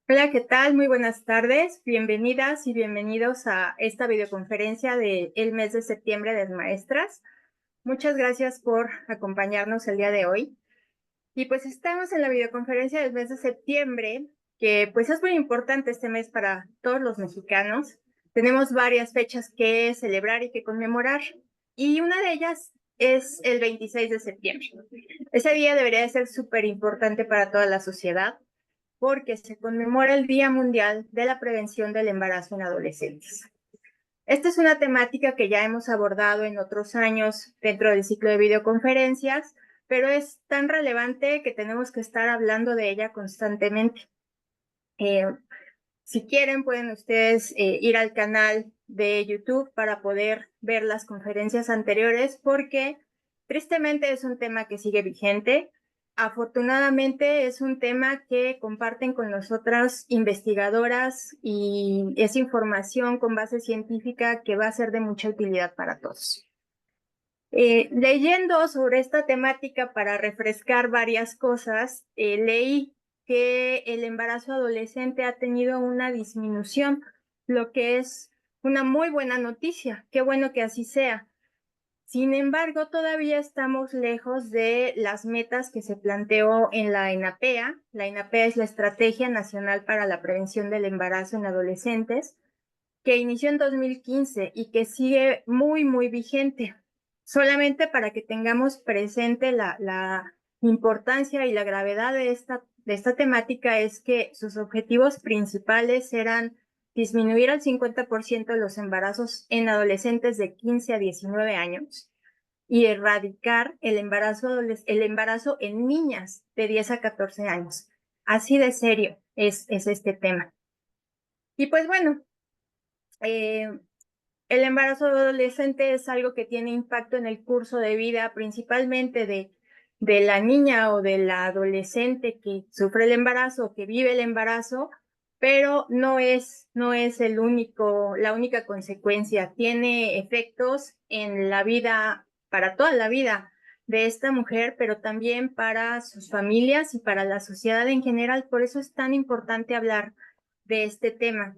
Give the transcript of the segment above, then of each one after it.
Hola, ¿qué tal? Muy buenas tardes. Bienvenidas y bienvenidos a esta videoconferencia del mes de septiembre de las maestras. Muchas gracias por acompañarnos el día de hoy. Y pues estamos en la videoconferencia del mes de septiembre, que pues es muy importante este mes para todos los mexicanos. Tenemos varias fechas que celebrar y que conmemorar, y una de ellas es el 26 de septiembre. Ese día debería de ser súper importante para toda la sociedad porque se conmemora el Día Mundial de la Prevención del Embarazo en Adolescentes. Esta es una temática que ya hemos abordado en otros años dentro del ciclo de videoconferencias, pero es tan relevante que tenemos que estar hablando de ella constantemente. Eh, si quieren, pueden ustedes ir al canal de YouTube para poder ver las conferencias anteriores, porque tristemente es un tema que sigue vigente. Afortunadamente es un tema que comparten con nosotras investigadoras y es información con base científica que va a ser de mucha utilidad para todos. Leyendo sobre esta temática para refrescar varias cosas, leí que el embarazo adolescente ha tenido una disminución, lo que es una muy buena noticia. Qué bueno que así sea. Sin embargo, todavía estamos lejos de las metas que se planteó en la ENAPEA. La ENAPEA es la Estrategia Nacional para la Prevención del Embarazo en Adolescentes, que inició en 2015 y que sigue muy, muy vigente. Solamente para que tengamos presente la importancia y la gravedad de esta temática, es que sus objetivos principales eran disminuir al 50% los embarazos en adolescentes de 15 a 19 años y erradicar el embarazo en niñas de 10 a 14 años. Así de serio es este tema. Y pues bueno, eh, el embarazo adolescente es algo que tiene impacto en el curso de vida, principalmente de la niña o de la adolescente que sufre el embarazo o que vive el embarazo, pero no es la única consecuencia. Tiene efectos en la vida, para toda la vida de esta mujer, pero también para sus familias y para la sociedad en general. Por eso es tan importante hablar de este tema.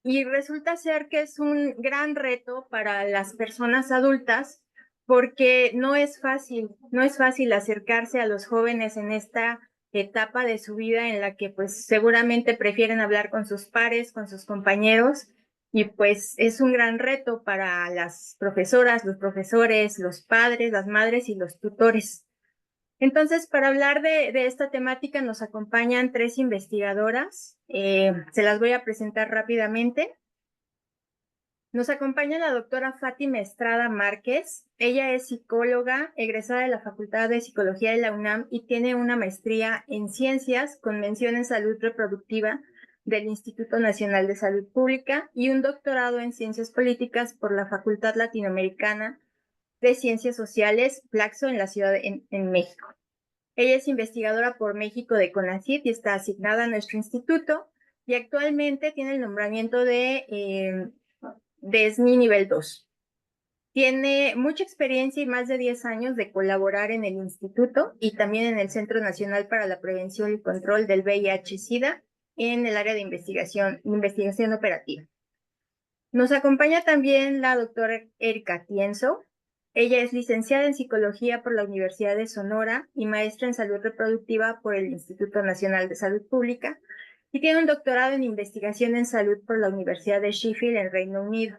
Y resulta ser que es un gran reto para las personas adultas, porque no es fácil acercarse a los jóvenes en esta etapa de su vida en la que pues seguramente prefieren hablar con sus pares, con sus compañeros, y pues es un gran reto para las profesoras, los profesores, los padres, las madres y los tutores. Entonces, para hablar de esta temática nos acompañan tres investigadoras. Se las voy a presentar rápidamente. Nos acompaña la doctora Fátima Estrada Márquez. Ella es psicóloga, egresada de la Facultad de Psicología de la UNAM y tiene una maestría en ciencias con mención en salud reproductiva del Instituto Nacional de Salud Pública y un doctorado en ciencias políticas por la Facultad Latinoamericana de Ciencias Sociales, Flaxo, en la Ciudad en México. Ella es investigadora por México de CONACYT y está asignada a nuestro instituto, y actualmente tiene el nombramiento de SNI nivel 2. Tiene mucha experiencia y más de 10 años de colaborar en el instituto y también en el Centro Nacional para la Prevención y Control del VIH-Sida en el área de investigación operativa. Nos acompaña también la doctora Erika Tienzo. Ella es licenciada en Psicología por la Universidad de Sonora y maestra en Salud Reproductiva por el Instituto Nacional de Salud Pública, y tiene un doctorado en Investigación en Salud por la Universidad de Sheffield en Reino Unido.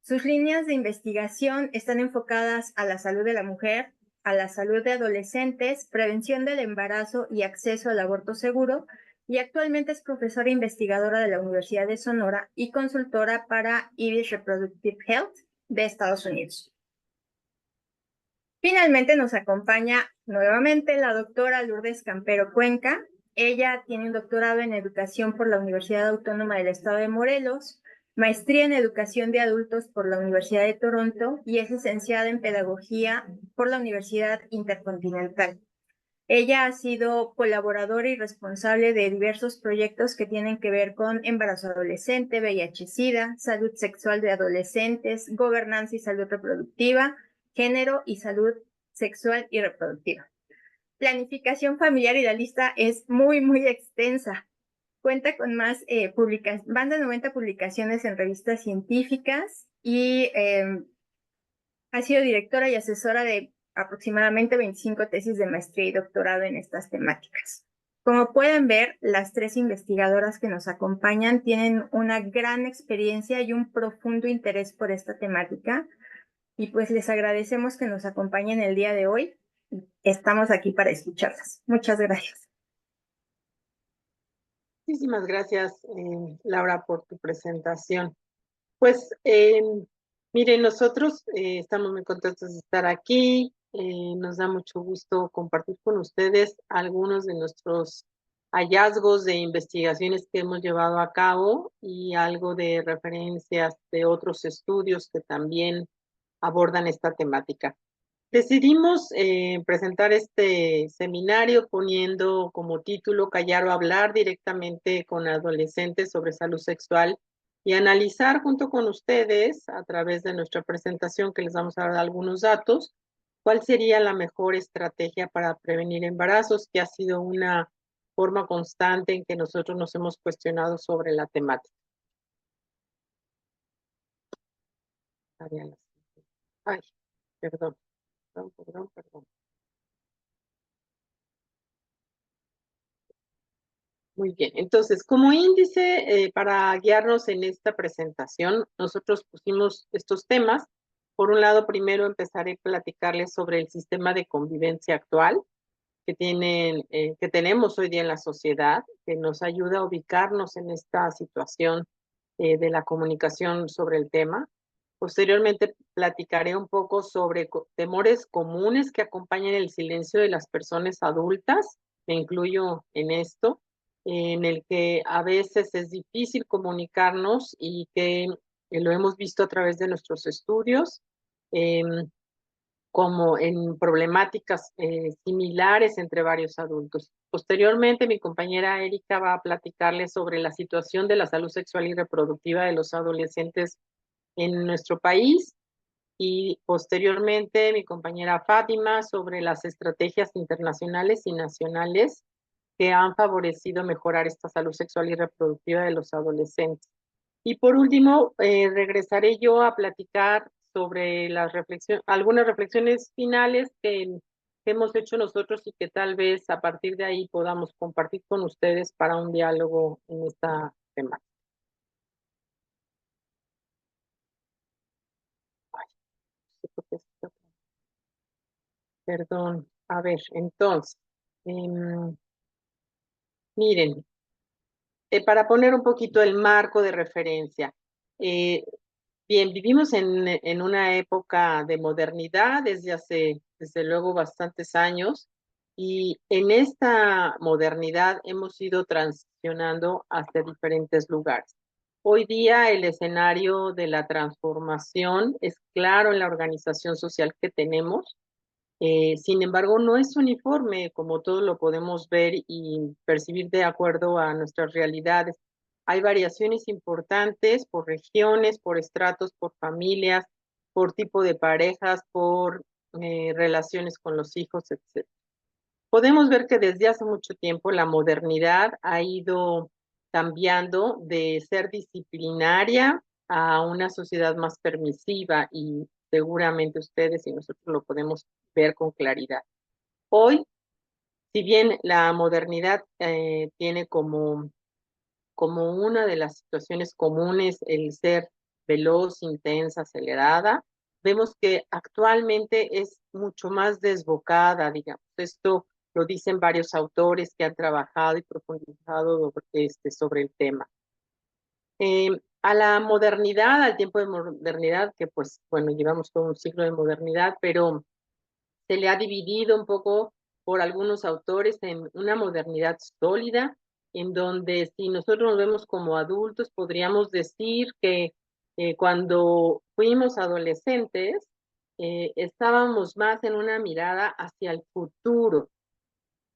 Sus líneas de investigación están enfocadas a la salud de la mujer, a la salud de adolescentes, prevención del embarazo y acceso al aborto seguro, y actualmente es profesora investigadora de la Universidad de Sonora y consultora para Irish Reproductive Health de Estados Unidos. Finalmente nos acompaña nuevamente la doctora Lourdes Campero Cuenca. Ella tiene un doctorado en educación por la Universidad Autónoma del Estado de Morelos, maestría en educación de adultos por la Universidad de Toronto y es licenciada en pedagogía por la Universidad Intercontinental. Ella ha sido colaboradora y responsable de diversos proyectos que tienen que ver con embarazo adolescente, VIH-Sida, salud sexual de adolescentes, gobernanza y salud reproductiva, género y salud sexual y reproductiva. Planificación familiar, y la lista es muy, muy extensa. Cuenta con más de 90 publicaciones en revistas científicas y ha sido directora y asesora de aproximadamente 25 tesis de maestría y doctorado en estas temáticas. Como pueden ver, las 3 investigadoras que nos acompañan tienen una gran experiencia y un profundo interés por esta temática, y pues les agradecemos que nos acompañen el día de hoy. Estamos aquí para escucharlas. Muchas gracias. Muchísimas gracias, Laura, por tu presentación. Pues, miren, nosotros estamos muy contentos de estar aquí. Nos da mucho gusto compartir con ustedes algunos de nuestros hallazgos de investigaciones que hemos llevado a cabo y algo de referencias de otros estudios que también abordan esta temática. Decidimos presentar este seminario poniendo como título Callar o hablar directamente con adolescentes sobre salud sexual y analizar junto con ustedes a través de nuestra presentación, que les vamos a dar algunos datos, cuál sería la mejor estrategia para prevenir embarazos, que ha sido una forma constante en que nosotros nos hemos cuestionado sobre la temática. Ay, perdón. Muy bien, entonces, como índice para guiarnos en esta presentación, nosotros pusimos estos temas. Por un lado, primero empezaré a platicarles sobre el sistema de convivencia actual que tenemos hoy día en la sociedad, que nos ayuda a ubicarnos en esta situación de la comunicación sobre el tema. Posteriormente platicaré un poco sobre temores comunes que acompañan el silencio de las personas adultas, me incluyo en esto, en el que a veces es difícil comunicarnos y que lo hemos visto a través de nuestros estudios, como en problemáticas similares entre varios adultos. Posteriormente, mi compañera Erika va a platicarles sobre la situación de la salud sexual y reproductiva de los adolescentes en nuestro país, y posteriormente mi compañera Fátima sobre las estrategias internacionales y nacionales que han favorecido mejorar esta salud sexual y reproductiva de los adolescentes. Y por último, regresaré yo a platicar sobre algunas reflexiones finales que hemos hecho nosotros y que tal vez a partir de ahí podamos compartir con ustedes para un diálogo en esta temática. Perdón. A ver, entonces, miren, para poner un poquito el marco de referencia. Bien, vivimos en una época de modernidad desde luego, bastantes años, y en esta modernidad hemos ido transicionando hacia diferentes lugares. Hoy día el escenario de la transformación es claro en la organización social que tenemos. Sin embargo, no es uniforme, como todos lo podemos ver y percibir de acuerdo a nuestras realidades. Hay variaciones importantes por regiones, por estratos, por familias, por tipo de parejas, por relaciones con los hijos, etc. Podemos ver que desde hace mucho tiempo la modernidad ha ido cambiando de ser disciplinaria a una sociedad más permisiva, y seguramente ustedes y nosotros lo podemos ver con claridad. Hoy, si bien la modernidad tiene como una de las situaciones comunes el ser veloz, intensa, acelerada, vemos que actualmente es mucho más desbocada, digamos. Esto lo dicen varios autores que han trabajado y profundizado sobre el tema. A la modernidad, al tiempo de modernidad, que pues, bueno, llevamos todo un siglo de modernidad, pero se le ha dividido un poco por algunos autores en una modernidad sólida, en donde si nosotros nos vemos como adultos, podríamos decir que cuando fuimos adolescentes, estábamos más en una mirada hacia el futuro,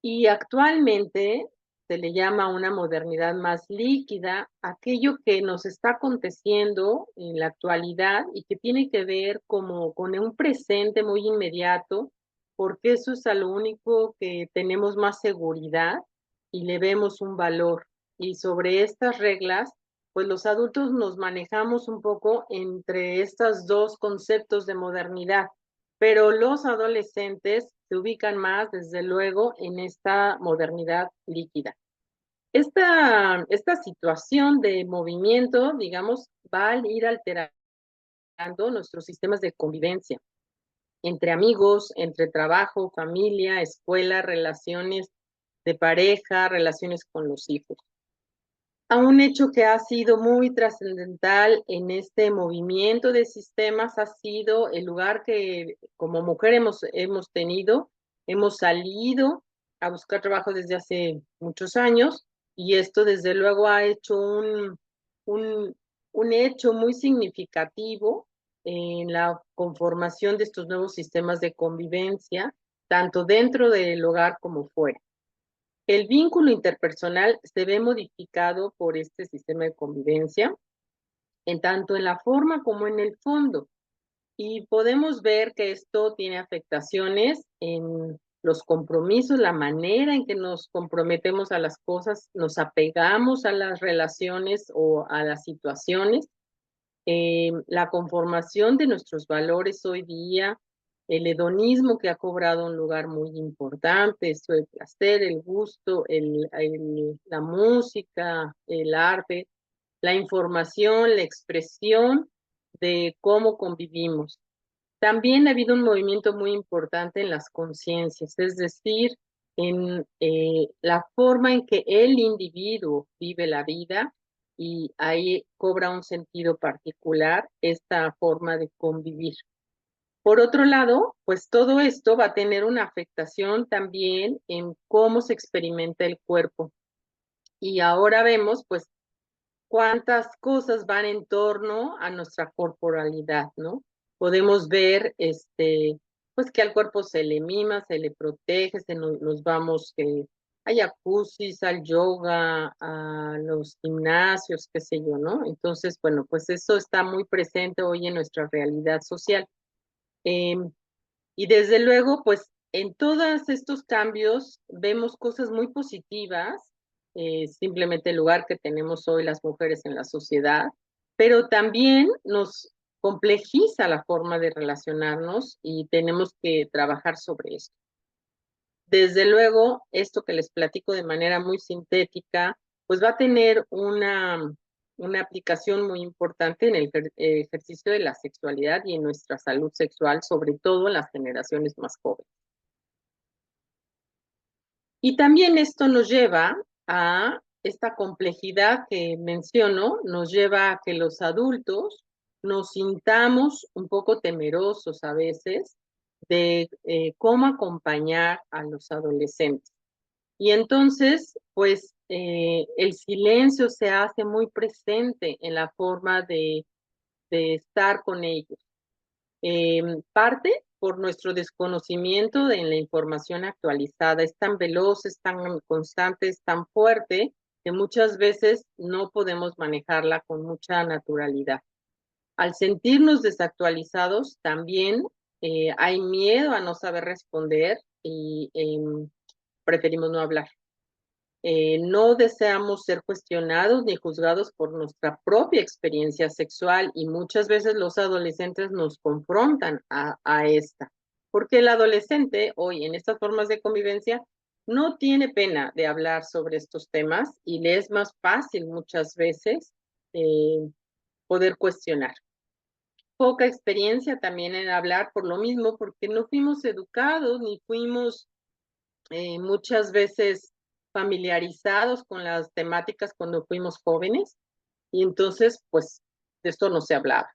y actualmente se le llama una modernidad más líquida, aquello que nos está aconteciendo en la actualidad y que tiene que ver como con un presente muy inmediato, porque eso es a lo único que tenemos más seguridad y le vemos un valor y sobre estas reglas, pues los adultos nos manejamos un poco entre estos dos conceptos de modernidad, pero los adolescentes se ubican más, desde luego, en esta modernidad líquida. Esta situación de movimiento, digamos, va a ir alterando nuestros sistemas de convivencia entre amigos, entre trabajo, familia, escuela, relaciones de pareja, relaciones con los hijos. A un hecho que ha sido muy trascendental en este movimiento de sistemas ha sido el lugar que como mujer hemos tenido, hemos salido a buscar trabajo desde hace muchos años y esto desde luego ha hecho un, un hecho muy significativo en la conformación de estos nuevos sistemas de convivencia, tanto dentro del hogar como fuera. El vínculo interpersonal se ve modificado por este sistema de convivencia, en tanto en la forma como en el fondo. Y podemos ver que esto tiene afectaciones en los compromisos, la manera en que nos comprometemos a las cosas, nos apegamos a las relaciones o a las situaciones, la conformación de nuestros valores hoy día, el hedonismo que ha cobrado un lugar muy importante, esto del placer, el gusto, la música, el arte, la información, la expresión de cómo convivimos. También ha habido un movimiento muy importante en las conciencias, es decir, en la forma en que el individuo vive la vida y ahí cobra un sentido particular esta forma de convivir. Por otro lado, pues todo esto va a tener una afectación también en cómo se experimenta el cuerpo. Y ahora vemos, pues, cuántas cosas van en torno a nuestra corporalidad, ¿no? Podemos ver, pues que al cuerpo se le mima, se le protege, nos vamos a jacuzzis, al yoga, a los gimnasios, qué sé yo, ¿no? Entonces, bueno, pues eso está muy presente hoy en nuestra realidad social. Y desde luego, pues en todos estos cambios vemos cosas muy positivas, simplemente el lugar que tenemos hoy las mujeres en la sociedad, pero también nos complejiza la forma de relacionarnos y tenemos que trabajar sobre esto. Desde luego, esto que les platico de manera muy sintética, pues va a tener una aplicación muy importante en el ejercicio de la sexualidad y en nuestra salud sexual, sobre todo en las generaciones más jóvenes. Y también esto nos lleva a esta complejidad que menciono, nos lleva a que los adultos nos sintamos un poco temerosos a veces de cómo acompañar a los adolescentes. Y entonces, pues, el silencio se hace muy presente en la forma de estar con ellos. Parte por nuestro desconocimiento de la información actualizada. Es tan veloz, es tan constante, es tan fuerte que muchas veces no podemos manejarla con mucha naturalidad. Al sentirnos desactualizados, también hay miedo a no saber responder y preferimos no hablar. No deseamos ser cuestionados ni juzgados por nuestra propia experiencia sexual y muchas veces los adolescentes nos confrontan a esta, porque el adolescente hoy en estas formas de convivencia no tiene pena de hablar sobre estos temas y le es más fácil muchas veces poder cuestionar. Poca experiencia también en hablar por lo mismo, porque no fuimos educados ni fuimos muchas veces familiarizados con las temáticas cuando fuimos jóvenes y entonces pues de esto no se hablaba.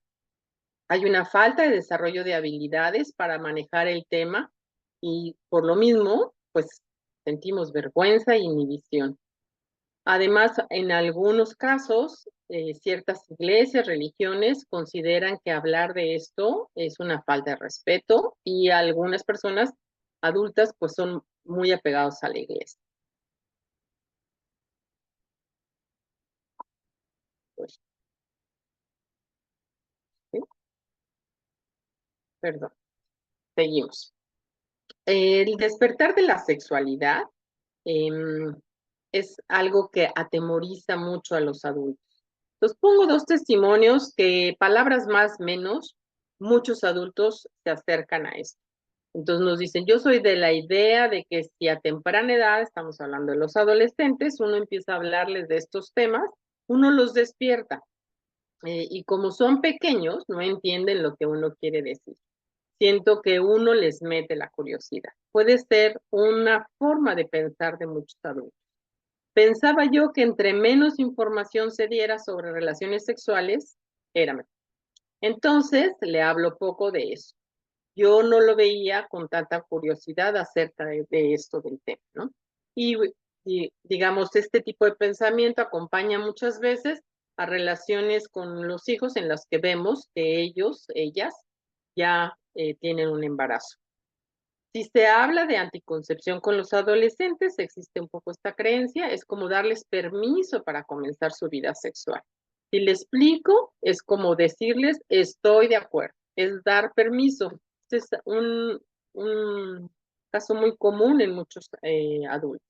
Hay una falta de desarrollo de habilidades para manejar el tema y por lo mismo pues sentimos vergüenza e inhibición. Además, en algunos casos, ciertas iglesias, religiones consideran que hablar de esto es una falta de respeto y algunas personas adultas pues son muy apegados a la iglesia. Pues, ¿sí? Perdón, seguimos. El despertar de la sexualidad, es algo que atemoriza mucho a los adultos. Entonces pongo dos testimonios que, palabras más menos, muchos adultos se acercan a esto. Entonces nos dicen, yo soy de la idea de que si a temprana edad, estamos hablando de los adolescentes, uno empieza a hablarles de estos temas, uno los despierta. Y como son pequeños, no entienden lo que uno quiere decir. Siento que uno les mete la curiosidad. Puede ser una forma de pensar de muchos adultos. Pensaba yo que entre menos información se diera sobre relaciones sexuales, era mejor. Entonces, le hablo poco de eso. Yo no lo veía con tanta curiosidad acerca de esto del tema, ¿no? Y, digamos, este tipo de pensamiento acompaña muchas veces a relaciones con los hijos en las que vemos que ellos, ellas, ya tienen un embarazo. Si se habla de anticoncepción con los adolescentes, existe un poco esta creencia, es como darles permiso para comenzar su vida sexual. Si le explico, es como decirles, estoy de acuerdo, es dar permiso. Este es un caso muy común en muchos adultos.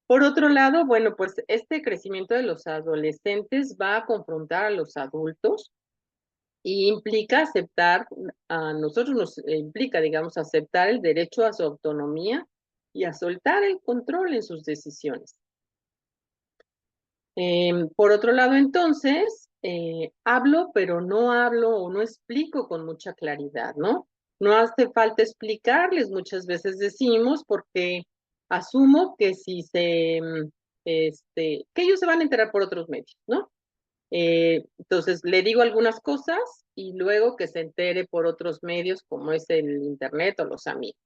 Por otro lado, bueno, pues este crecimiento de los adolescentes va a confrontar a los adultos y implica aceptar, a nosotros nos implica, digamos, aceptar el derecho a su autonomía y a soltar el control en sus decisiones. Por otro lado, entonces, hablo, pero no hablo o no explico con mucha claridad, ¿no? No hace falta explicarles, muchas veces decimos, porque asumo que si que ellos se van a enterar por otros medios, ¿no? Entonces, le digo algunas cosas y luego que se entere por otros medios como es el internet o los amigos.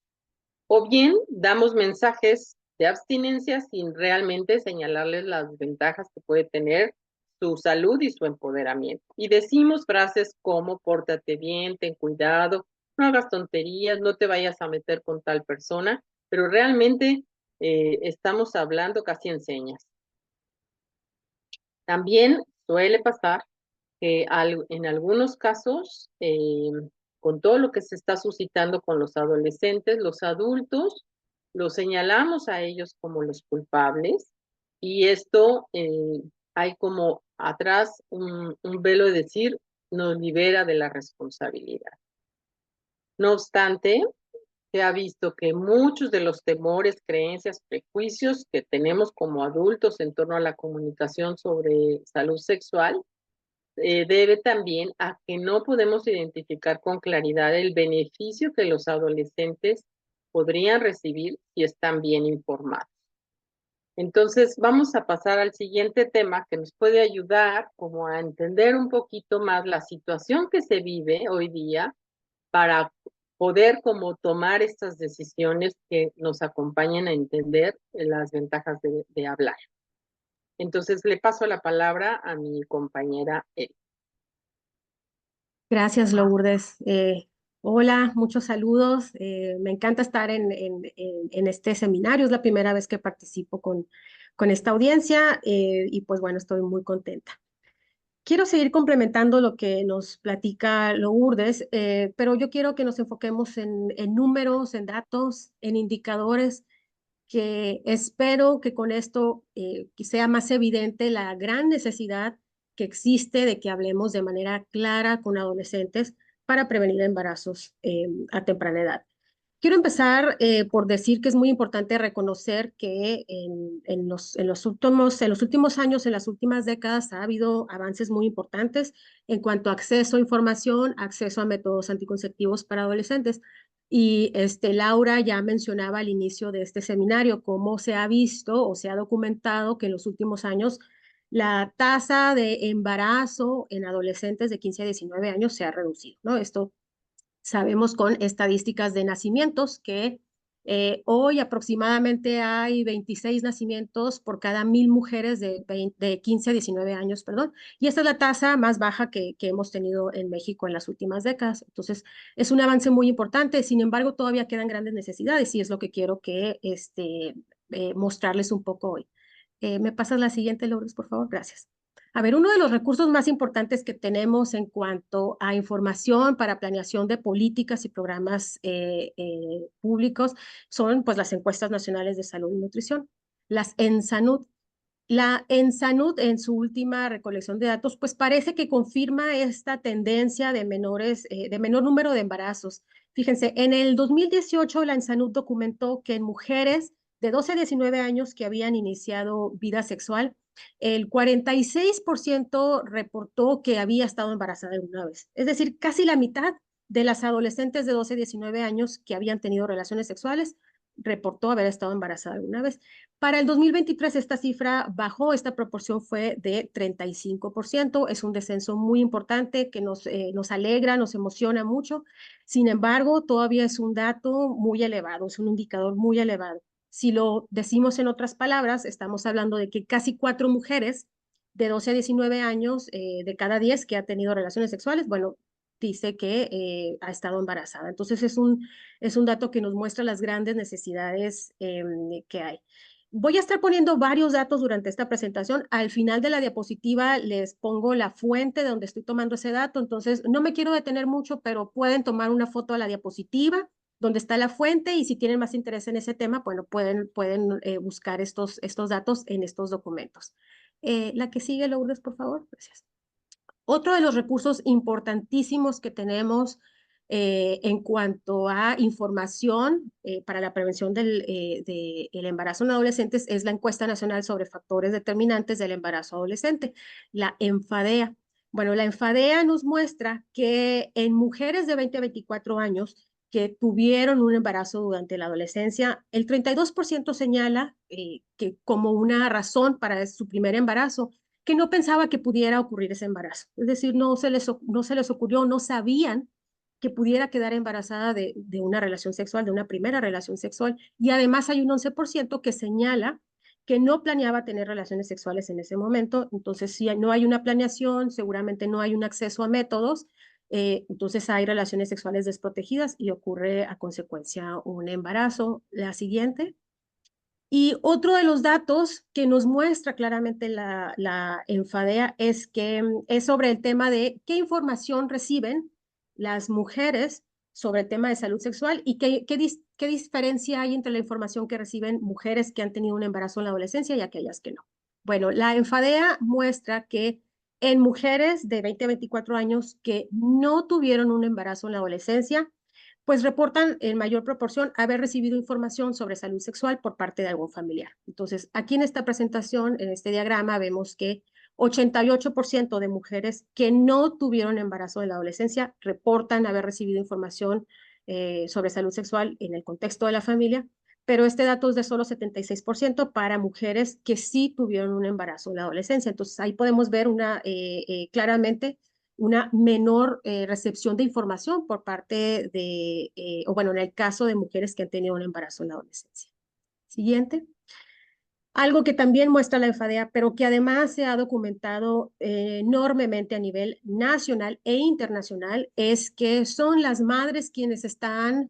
O bien damos mensajes de abstinencia sin realmente señalarles las ventajas que puede tener su salud y su empoderamiento. Y decimos frases como pórtate bien, ten cuidado, no hagas tonterías, no te vayas a meter con tal persona, pero realmente estamos hablando casi en señas. También suele pasar que en algunos casos, con todo lo que se está suscitando con los adolescentes, los adultos los señalamos a ellos como los culpables y esto hay como atrás un velo de decir, nos libera de la responsabilidad. No obstante, se ha visto que muchos de los temores, creencias, prejuicios que tenemos como adultos en torno a la comunicación sobre salud sexual debe también a que no podemos identificar con claridad el beneficio que los adolescentes podrían recibir si están bien informados. Entonces, vamos a pasar al siguiente tema que nos puede ayudar como a entender un poquito más la situación que se vive hoy día para poder como tomar estas decisiones que nos acompañen a entender las ventajas de hablar. Entonces, le paso la palabra a mi compañera Erika. Gracias, Lourdes. Hola, muchos saludos. Me encanta estar en este seminario. Es la primera vez que participo con esta audiencia y pues bueno, estoy muy contenta. Quiero seguir complementando lo que nos platica Lourdes, pero yo quiero que nos enfoquemos en números, en datos, en indicadores, que espero que con esto sea más evidente la gran necesidad que existe de que hablemos de manera clara con adolescentes para prevenir embarazos a temprana edad. Quiero empezar por decir que es muy importante reconocer que en los últimos años, en las últimas décadas, ha habido avances muy importantes en cuanto a acceso a información, acceso a métodos anticonceptivos para adolescentes. Y Laura ya mencionaba al inicio de este seminario cómo se ha visto o se ha documentado que en los últimos años la tasa de embarazo en adolescentes de 15 a 19 años se ha reducido, ¿no? Esto sabemos con estadísticas de nacimientos que hoy aproximadamente hay 26 nacimientos por cada 1,000 mujeres de 15 a 19 años, perdón, y esta es la tasa más baja que hemos tenido en México en las últimas décadas. Entonces, es un avance muy importante, sin embargo, todavía quedan grandes necesidades y es lo que quiero que mostrarles un poco hoy. ¿Me pasas la siguiente, Lourdes, por favor? Gracias. A ver, uno de los recursos más importantes que tenemos en cuanto a información para planeación de políticas y programas públicos son pues las encuestas nacionales de salud y nutrición. las ENSANUD. La ENSANUD, en su última recolección de datos, pues parece que confirma esta tendencia de de menor número de embarazos. Fíjense, en el 2018 la ENSANUD documentó que en mujeres de 12 a 19 años que habían iniciado vida sexual, el 46% reportó que había estado embarazada alguna vez. Es decir, casi la mitad de las adolescentes de 12 a 19 años que habían tenido relaciones sexuales reportó haber estado embarazada alguna vez. Para el 2023 esta cifra bajó, esta proporción fue de 35%, es un descenso muy importante que nos alegra, nos emociona mucho. Sin embargo, todavía es un dato muy elevado, es un indicador muy elevado. Si lo decimos en otras palabras, estamos hablando de que casi 4 mujeres de 12 a 19 años de cada 10 que ha tenido relaciones sexuales, bueno, dice que ha estado embarazada. Entonces es un dato que nos muestra las grandes necesidades que hay. Voy a estar poniendo varios datos durante esta presentación. Al final de la diapositiva les pongo la fuente de donde estoy tomando ese dato. Entonces, no me quiero detener mucho, pero pueden tomar una foto a la diapositiva donde está la fuente y si tienen más interés en ese tema, bueno, pueden buscar estos datos en estos documentos. La que sigue, Lourdes, por favor. Gracias. Otro de los recursos importantísimos que tenemos en cuanto a información para la prevención del embarazo en adolescentes es la Encuesta Nacional sobre Factores Determinantes del Embarazo Adolescente, la ENFADEA. Bueno, la ENFADEA nos muestra que en mujeres de 20 a 24 años que tuvieron un embarazo durante la adolescencia, el 32% señala que como una razón para su primer embarazo, que no pensaba que pudiera ocurrir ese embarazo. Es decir, no se les ocurrió, no sabían que pudiera quedar embarazada de una relación sexual, de una primera relación sexual. Y además hay un 11% que señala que no planeaba tener relaciones sexuales en ese momento. Entonces, si no hay una planeación, seguramente no hay un acceso a métodos, entonces hay relaciones sexuales desprotegidas y ocurre a consecuencia un embarazo. La siguiente. Y otro de los datos que nos muestra claramente la ENFADEA es que es sobre el tema de qué información reciben las mujeres sobre el tema de salud sexual y qué diferencia hay entre la información que reciben mujeres que han tenido un embarazo en la adolescencia y aquellas que no. Bueno, la ENFADEA muestra que en mujeres de 20 a 24 años que no tuvieron un embarazo en la adolescencia, pues reportan en mayor proporción haber recibido información sobre salud sexual por parte de algún familiar. Entonces, aquí en esta presentación, en este diagrama, vemos que 88% de mujeres que no tuvieron embarazo en la adolescencia reportan haber recibido información sobre salud sexual en el contexto de la familia, pero este dato es de solo 76% para mujeres que sí tuvieron un embarazo en la adolescencia. Entonces, ahí podemos ver claramente una menor recepción de información por parte o bueno, en el caso de mujeres que han tenido un embarazo en la adolescencia. Siguiente. Algo que también muestra la ENFADEA, pero que además se ha documentado enormemente a nivel nacional e internacional, es que son las madres quienes están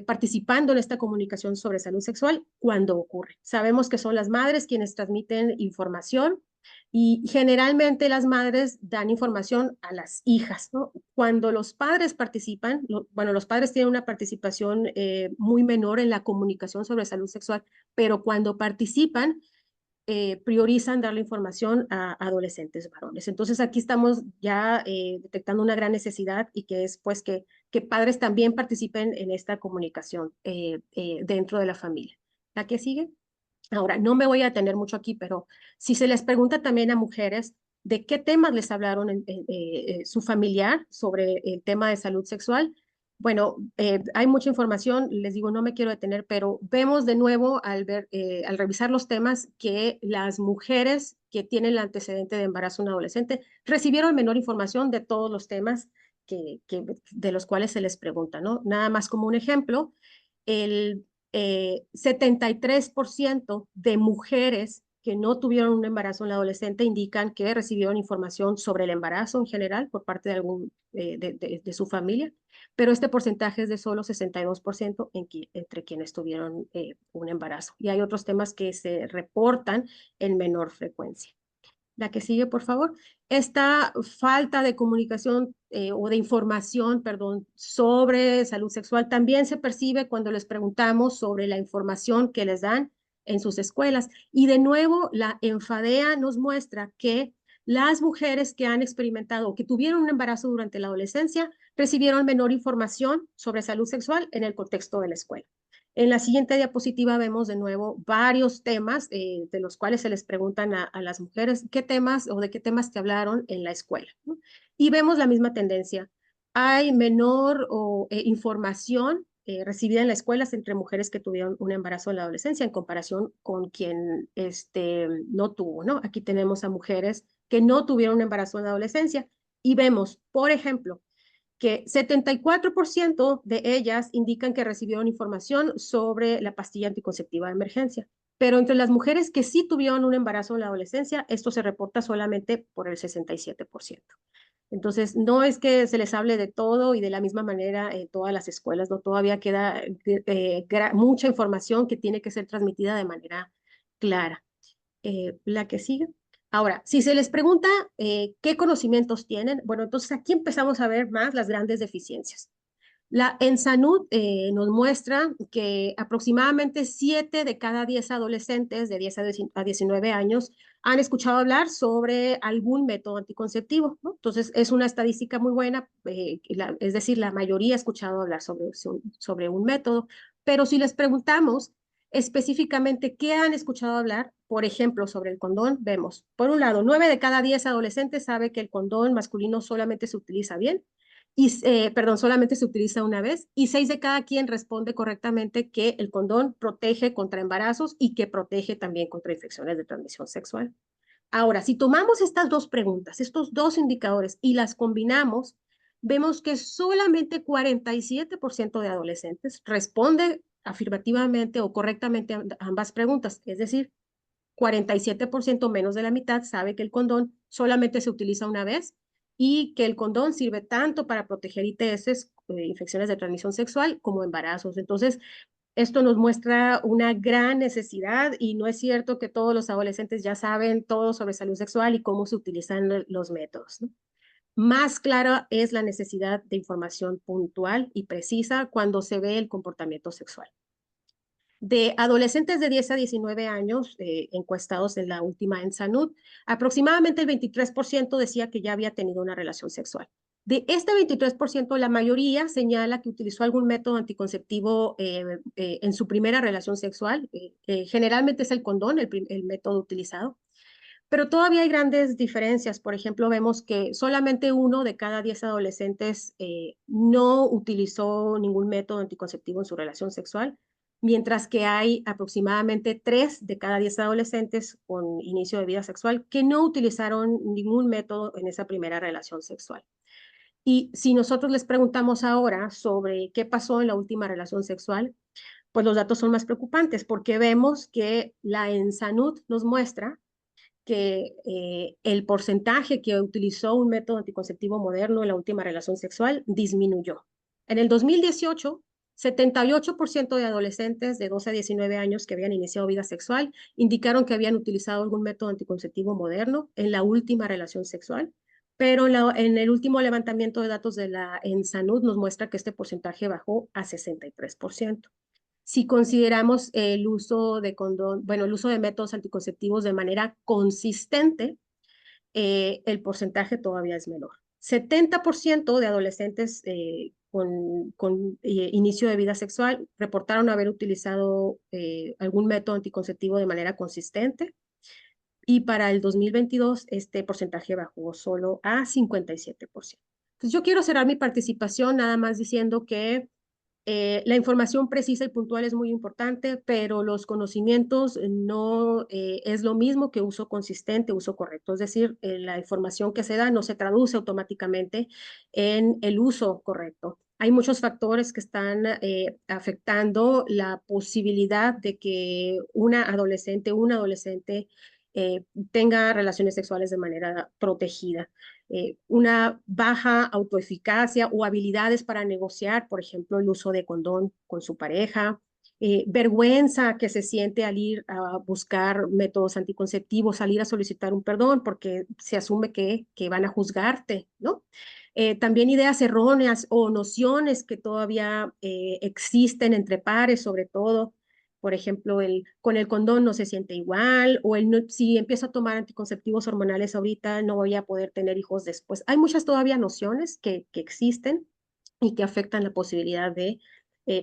participando en esta comunicación sobre salud sexual cuando ocurre. Sabemos que son las madres quienes transmiten información y generalmente las madres dan información a las hijas, ¿no? Cuando los padres participan, bueno, los padres tienen una participación muy menor en la comunicación sobre salud sexual, pero cuando participan, priorizan darle información a adolescentes varones. Entonces aquí estamos ya detectando una gran necesidad y que es pues que padres también participen en esta comunicación dentro de la familia. ¿La que sigue? Ahora, no me voy a detener mucho aquí, pero si se les pregunta también a mujeres de qué temas les hablaron su familiar sobre el tema de salud sexual, bueno, hay mucha información, les digo, no me quiero detener, pero vemos de nuevo al revisar los temas que las mujeres que tienen el antecedente de embarazo en un adolescente recibieron menor información de todos los temas de los cuales se les pregunta, ¿no? Nada más como un ejemplo, el 73% de mujeres que no tuvieron un embarazo en la adolescente indican que recibieron información sobre el embarazo en general por parte de algún de su familia, pero este porcentaje es de solo 62% entre quienes tuvieron un embarazo. Y hay otros temas que se reportan en menor frecuencia. La que sigue, por favor. Esta falta de comunicación o de información, perdón, sobre salud sexual también se percibe cuando les preguntamos sobre la información que les dan en sus escuelas. Y de nuevo, la Enfadea nos muestra que las mujeres que han experimentado o que tuvieron un embarazo durante la adolescencia recibieron menor información sobre salud sexual en el contexto de la escuela. En la siguiente diapositiva vemos de nuevo varios temas de los cuales se les preguntan a las mujeres qué temas o de qué temas te hablaron en la escuela, ¿no? Y vemos la misma tendencia. Hay menor información recibida en las escuelas entre mujeres que tuvieron un embarazo en la adolescencia en comparación con quien no tuvo, ¿no? Aquí tenemos a mujeres que no tuvieron un embarazo en la adolescencia y vemos, por ejemplo, que 74% de ellas indican que recibieron información sobre la pastilla anticonceptiva de emergencia. Pero entre las mujeres que sí tuvieron un embarazo en la adolescencia, esto se reporta solamente por el 67%. Entonces, no es que se les hable de todo y de la misma manera en todas las escuelas, ¿no? Todavía queda mucha información que tiene que ser transmitida de manera clara. La que sigue. Ahora, si se les pregunta qué conocimientos tienen, bueno, entonces aquí empezamos a ver más las grandes deficiencias. La ENSANUD nos muestra que aproximadamente 7 de cada 10 adolescentes de 10 a 19 años han escuchado hablar sobre algún método anticonceptivo, ¿no? Entonces, es una estadística muy buena, es decir, la mayoría ha escuchado hablar sobre un método, pero si les preguntamos específicamente qué han escuchado hablar, por ejemplo, sobre el condón, vemos, por un lado, 9 de cada 10 adolescentes sabe que el condón masculino solamente se utiliza bien, solamente se utiliza una vez, y 6 de cada quien responde correctamente que el condón protege contra embarazos y que protege también contra infecciones de transmisión sexual. Ahora, si tomamos estas dos preguntas, estos dos indicadores, y las combinamos, vemos que solamente 47% de adolescentes responde afirmativamente o correctamente a ambas preguntas, es decir, 47% menos de la mitad sabe que el condón solamente se utiliza una vez y que el condón sirve tanto para proteger ITS, infecciones de transmisión sexual, como embarazos. Entonces, esto nos muestra una gran necesidad y no es cierto que todos los adolescentes ya saben todo sobre salud sexual y cómo se utilizan los métodos, ¿no? Más clara es la necesidad de información puntual y precisa cuando se ve el comportamiento sexual. De adolescentes de 10 a 19 años encuestados en la última ENSANUD, aproximadamente el 23% decía que ya había tenido una relación sexual. De este 23%, la mayoría señala que utilizó algún método anticonceptivo en su primera relación sexual. Generalmente es el condón, el método utilizado. Pero todavía hay grandes diferencias. Por ejemplo, vemos que solamente 1 de cada 10 adolescentes no utilizó ningún método anticonceptivo en su relación sexual, mientras que hay aproximadamente 3 de cada 10 adolescentes con inicio de vida sexual que no utilizaron ningún método en esa primera relación sexual. Y si nosotros les preguntamos ahora sobre qué pasó en la última relación sexual, pues los datos son más preocupantes porque vemos que la ENSANUD nos muestra que el porcentaje que utilizó un método anticonceptivo moderno en la última relación sexual disminuyó. En el 2018, 78% de adolescentes de 12 a 19 años que habían iniciado vida sexual indicaron que habían utilizado algún método anticonceptivo moderno en la última relación sexual, pero en el último levantamiento de datos de la ENSANUD nos muestra que este porcentaje bajó a 63%. Si consideramos el uso de condón, bueno, el uso de métodos anticonceptivos de manera consistente, el porcentaje todavía es menor. 70% de adolescentes con inicio de vida sexual reportaron haber utilizado algún método anticonceptivo de manera consistente, y para el 2022 este porcentaje bajó solo a 57%. Entonces yo quiero cerrar mi participación nada más diciendo que la información precisa y puntual es muy importante, pero los conocimientos no es lo mismo que uso consistente, uso correcto. Es decir, la información que se da no se traduce automáticamente en el uso correcto. Hay muchos factores que están afectando la posibilidad de que un adolescente tenga relaciones sexuales de manera protegida. Una baja autoeficacia o habilidades para negociar, por ejemplo, el uso de condón con su pareja, vergüenza que se siente al ir a buscar métodos anticonceptivos, salir a solicitar un perdón porque se asume que van a juzgarte, ¿no? También ideas erróneas o nociones que todavía existen entre pares, sobre todo, por ejemplo, con el condón no se siente igual, o si empiezo a tomar anticonceptivos hormonales ahorita no voy a poder tener hijos después. Hay muchas todavía nociones que existen y que afectan la posibilidad de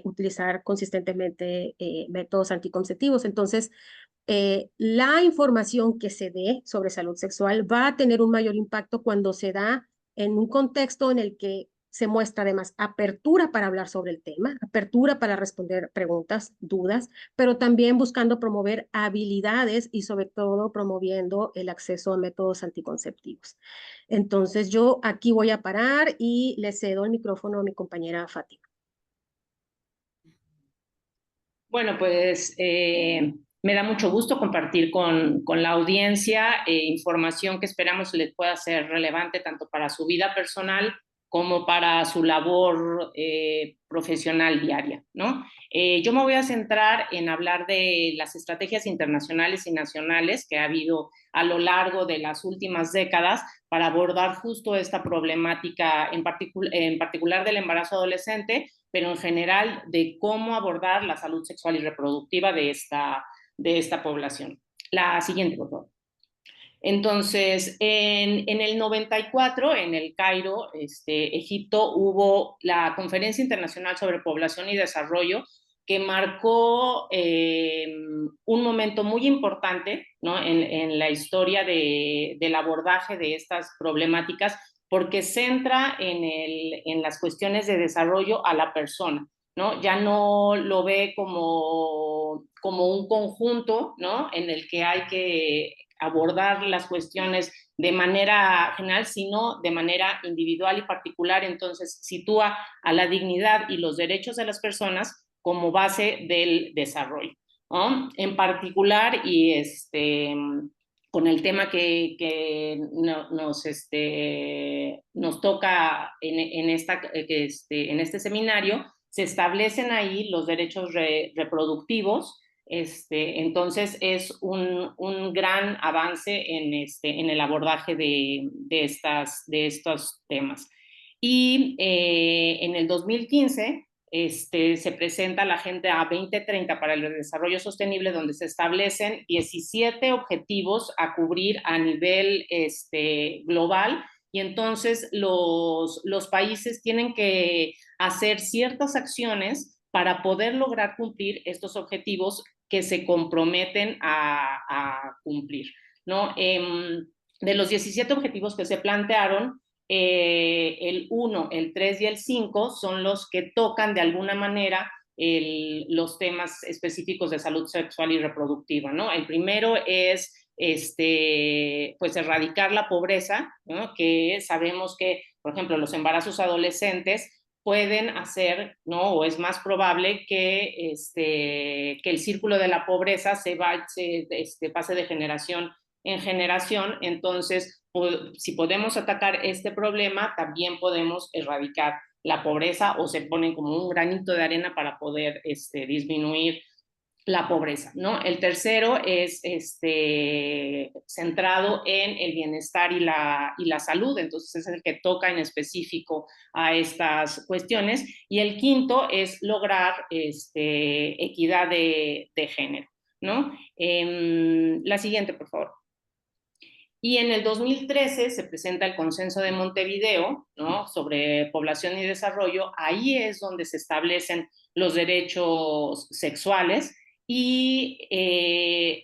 utilizar consistentemente métodos anticonceptivos. Entonces, la información que se dé sobre salud sexual va a tener un mayor impacto cuando se da en un contexto en el que se muestra además apertura para hablar sobre el tema, apertura para responder preguntas, dudas, pero también buscando promover habilidades y sobre todo promoviendo el acceso a métodos anticonceptivos. Entonces yo aquí voy a parar y le cedo el micrófono a mi compañera Fátima. Bueno, pues me da mucho gusto compartir con la audiencia información que esperamos les pueda ser relevante tanto para su vida personal como para su labor profesional diaria, ¿no? Yo me voy a centrar en hablar de las estrategias internacionales y nacionales que ha habido a lo largo de las últimas décadas para abordar justo esta problemática en particular del embarazo adolescente, pero en general de cómo abordar la salud sexual y reproductiva de esta población. La siguiente, por favor. Entonces, en el 94, en el Cairo, Egipto, hubo la Conferencia Internacional sobre Población y Desarrollo, que marcó un momento muy importante, ¿no?, en la historia del abordaje de estas problemáticas, porque centra en las cuestiones de desarrollo a la persona, ¿no? Ya no lo ve como un conjunto, ¿no?, en el que hay que abordar las cuestiones de manera general, sino de manera individual y particular. Entonces, sitúa a la dignidad y los derechos de las personas como base del desarrollo, ¿no? En particular, y con el tema que nos toca en este seminario, se establecen ahí los derechos reproductivos. Entonces es un gran avance en el abordaje de estos temas. Y en el 2015 se presenta la Agenda 2030 para el Desarrollo Sostenible, donde se establecen 17 objetivos a cubrir a nivel global, y entonces los países tienen que hacer ciertas acciones para poder lograr cumplir estos objetivos que se comprometen a cumplir, ¿no? De los 17 objetivos que se plantearon, el 1, el 3 y el 5 son los que tocan de alguna manera los temas específicos de salud sexual y reproductiva, ¿no? El primero es pues erradicar la pobreza, ¿no?, que sabemos que, por ejemplo, los embarazos adolescentes pueden hacer, ¿no?, o es más probable que el círculo de la pobreza se pase de generación en generación. Entonces, si podemos atacar este problema, también podemos erradicar la pobreza, o se ponen como un granito de arena para poder disminuir la pobreza, ¿no? El tercero es centrado en el bienestar y la salud, entonces es el que toca en específico a estas cuestiones. Y el quinto es lograr equidad de género, ¿no? La siguiente, por favor. Y en el 2013 se presenta el Consenso de Montevideo, ¿no?, sobre población y desarrollo. Ahí es donde se establecen los derechos sexuales y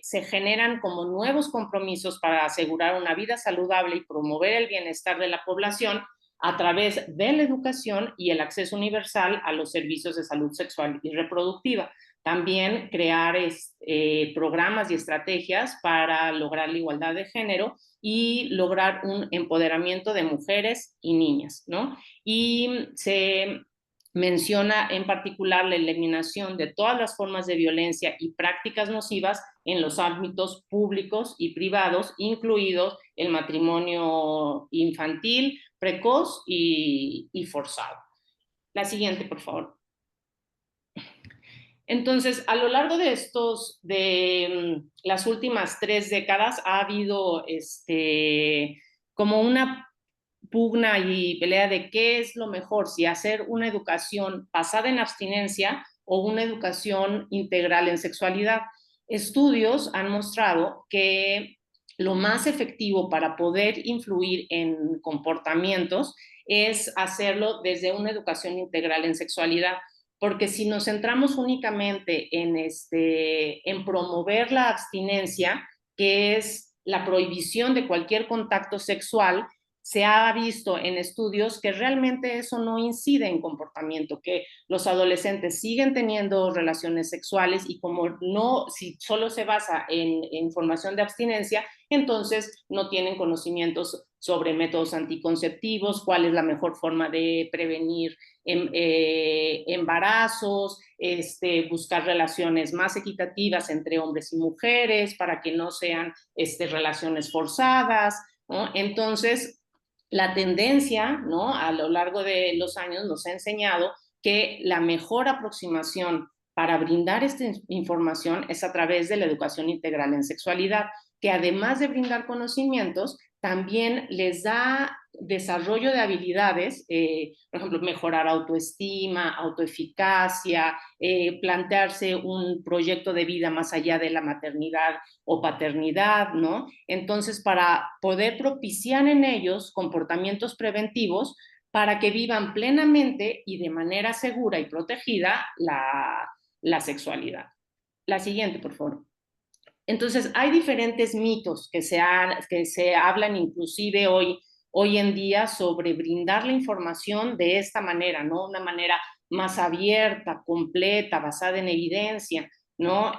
se generan como nuevos compromisos para asegurar una vida saludable y promover el bienestar de la población a través de la educación y el acceso universal a los servicios de salud sexual y reproductiva. También crear programas y estrategias para lograr la igualdad de género y lograr un empoderamiento de mujeres y niñas, ¿no? Y se menciona en particular la eliminación de todas las formas de violencia y prácticas nocivas en los ámbitos públicos y privados, incluidos el matrimonio infantil, precoz y forzado. La siguiente, por favor. Entonces, a lo largo de las últimas 3 décadas ha habido como una pugna y pelea de qué es lo mejor, si hacer una educación basada en abstinencia o una educación integral en sexualidad. Estudios han mostrado que lo más efectivo para poder influir en comportamientos es hacerlo desde una educación integral en sexualidad, porque si nos centramos únicamente en promover la abstinencia, que es la prohibición de cualquier contacto sexual, se ha visto en estudios que realmente eso no incide en comportamiento, que los adolescentes siguen teniendo relaciones sexuales y como no, si solo se basa en información de abstinencia, entonces no tienen conocimientos sobre métodos anticonceptivos, cuál es la mejor forma de prevenir embarazos, buscar relaciones más equitativas entre hombres y mujeres para que no sean relaciones forzadas, ¿no? Entonces, la tendencia, ¿no?, a lo largo de los años nos ha enseñado que la mejor aproximación para brindar esta información es a través de la educación integral en sexualidad, que además de brindar conocimientos, también les da desarrollo de habilidades, por ejemplo, mejorar autoestima, autoeficacia, plantearse un proyecto de vida más allá de la maternidad o paternidad, ¿no? Entonces, para poder propiciar en ellos comportamientos preventivos para que vivan plenamente y de manera segura y protegida la sexualidad. La siguiente, por favor. Entonces, hay diferentes mitos que se hablan inclusive hoy en día sobre brindar la información de esta manera, ¿no? Una manera más abierta, completa, basada en evidencia, ¿no?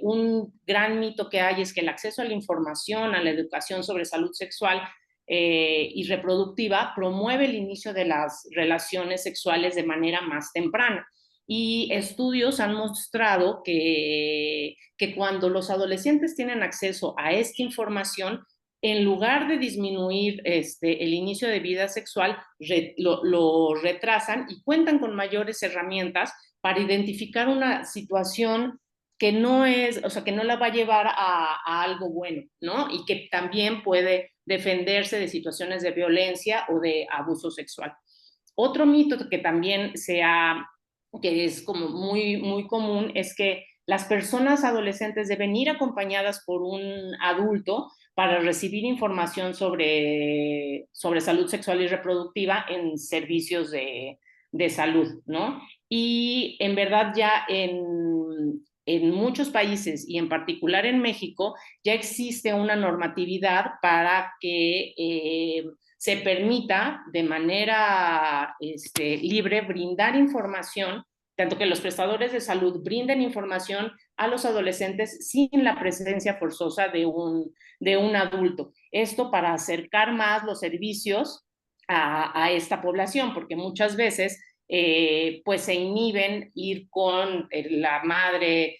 Un gran mito que hay es que el acceso a la información, a la educación sobre salud sexual y reproductiva promueve el inicio de las relaciones sexuales de manera más temprana. Y estudios han mostrado que cuando los adolescentes tienen acceso a esta información, en lugar de disminuir el inicio de vida sexual, lo retrasan y cuentan con mayores herramientas para identificar una situación que no es, o sea, que no la va a llevar a algo bueno, ¿no? Y que también puede defenderse de situaciones de violencia o de abuso sexual. Otro mito que también que es como muy común, es que las personas adolescentes deben ir acompañadas por un adulto para recibir información sobre salud sexual y reproductiva en servicios de salud, ¿no? Y en verdad ya en muchos países y en particular en México ya existe una normatividad para que se permita de manera libre brindar información, tanto que los prestadores de salud brinden información a los adolescentes sin la presencia forzosa de un adulto. Esto para acercar más los servicios a esta población, porque muchas veces pues se inhiben ir con la madre,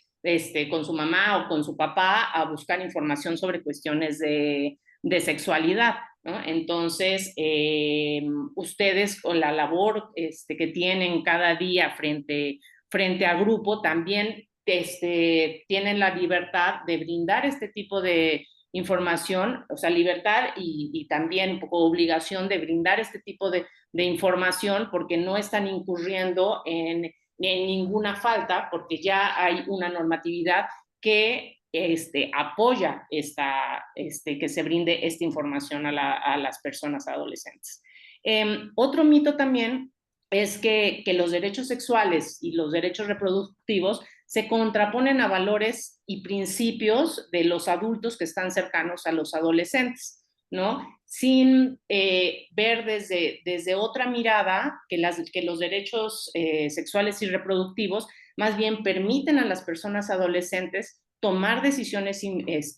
con su mamá o con su papá a buscar información sobre cuestiones de sexualidad, ¿no? Entonces, ustedes con la labor que tienen cada día frente a grupo, también tienen la libertad de brindar este tipo de información, o sea, libertad y también un poco obligación de brindar este tipo de información, porque no están incurriendo en ninguna falta, porque ya hay una normatividad que apoya que se brinde esta información a las personas adolescentes. Otro mito también es que los derechos sexuales y los derechos reproductivos se contraponen a valores y principios de los adultos que están cercanos a los adolescentes, ¿no? Sin ver desde otra mirada que los derechos sexuales y reproductivos más bien permiten a las personas adolescentes tomar decisiones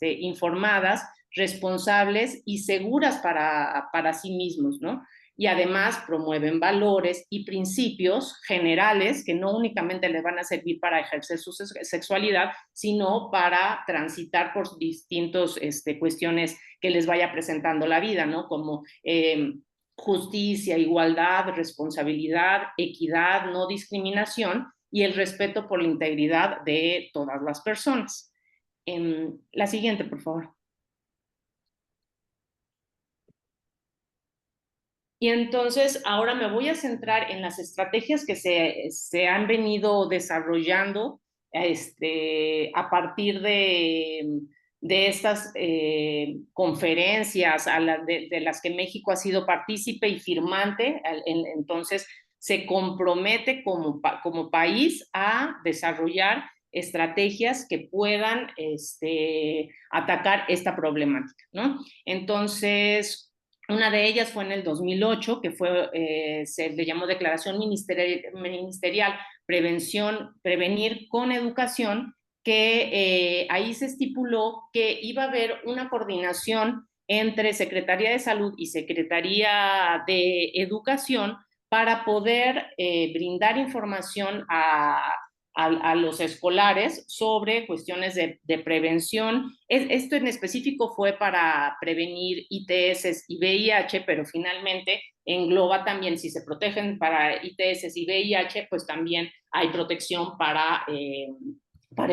informadas, responsables y seguras para sí mismos, ¿no? Y además promueven valores y principios generales que no únicamente les van a servir para ejercer su sexualidad, sino para transitar por distintas cuestiones que les vaya presentando la vida, ¿no? Como justicia, igualdad, responsabilidad, equidad, no discriminación y el respeto por la integridad de todas las personas. La siguiente, por favor. Y entonces ahora me voy a centrar en las estrategias que se han venido desarrollando a partir de estas conferencias de las que México ha sido partícipe y firmante. Entonces se compromete como país a desarrollar estrategias que puedan atacar esta problemática, ¿no? Entonces, una de ellas fue en el 2008, que se le llamó Declaración Ministerial Prevenir con Educación, que ahí se estipuló que iba a haber una coordinación entre Secretaría de Salud y Secretaría de Educación para poder brindar información a los escolares sobre cuestiones de prevención. Esto en específico fue para prevenir ITS y VIH, pero finalmente engloba también, si se protegen para ITS y VIH, pues también hay protección para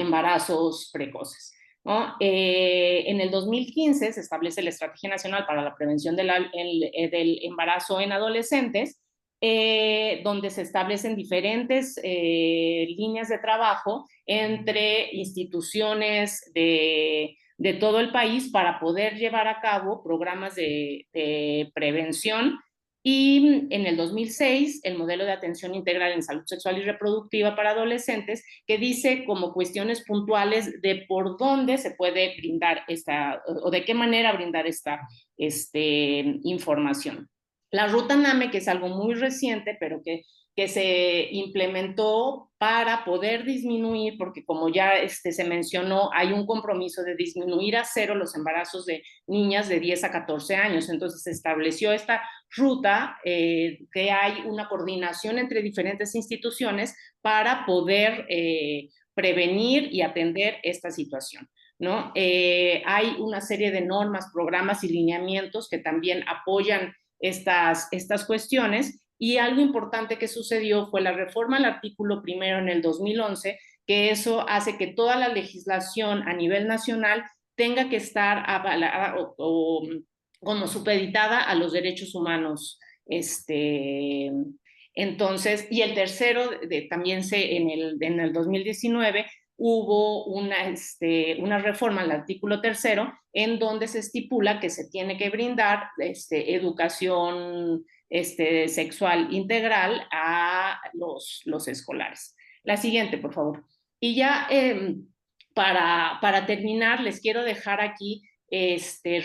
embarazos precoces, ¿no? En el 2015 se establece la Estrategia Nacional para la Prevención del Embarazo en Adolescentes, donde se establecen diferentes líneas de trabajo entre instituciones de todo el país para poder llevar a cabo programas de prevención. Y en el 2006, el modelo de atención integral en salud sexual y reproductiva para adolescentes, que dice como cuestiones puntuales de por dónde se puede brindar o de qué manera brindar esta información. La ruta NAME, que es algo muy reciente, pero que se implementó para poder disminuir, porque como ya se mencionó, hay un compromiso de disminuir a 0 los embarazos de niñas de 10 a 14 años. Entonces se estableció esta ruta, que hay una coordinación entre diferentes instituciones para poder prevenir y atender esta situación, ¿no? Hay una serie de normas, programas y lineamientos que también apoyan estas cuestiones. Y algo importante que sucedió fue la reforma al artículo primero en el 2011, que eso hace que toda la legislación a nivel nacional tenga que estar avalada o como supeditada a los derechos humanos. Entonces, y el tercero, también en el 2019 hubo una reforma al artículo tercero en donde se estipula que se tiene que brindar educación sexual integral a los escolares. La siguiente, por favor. Y ya para terminar, les quiero dejar aquí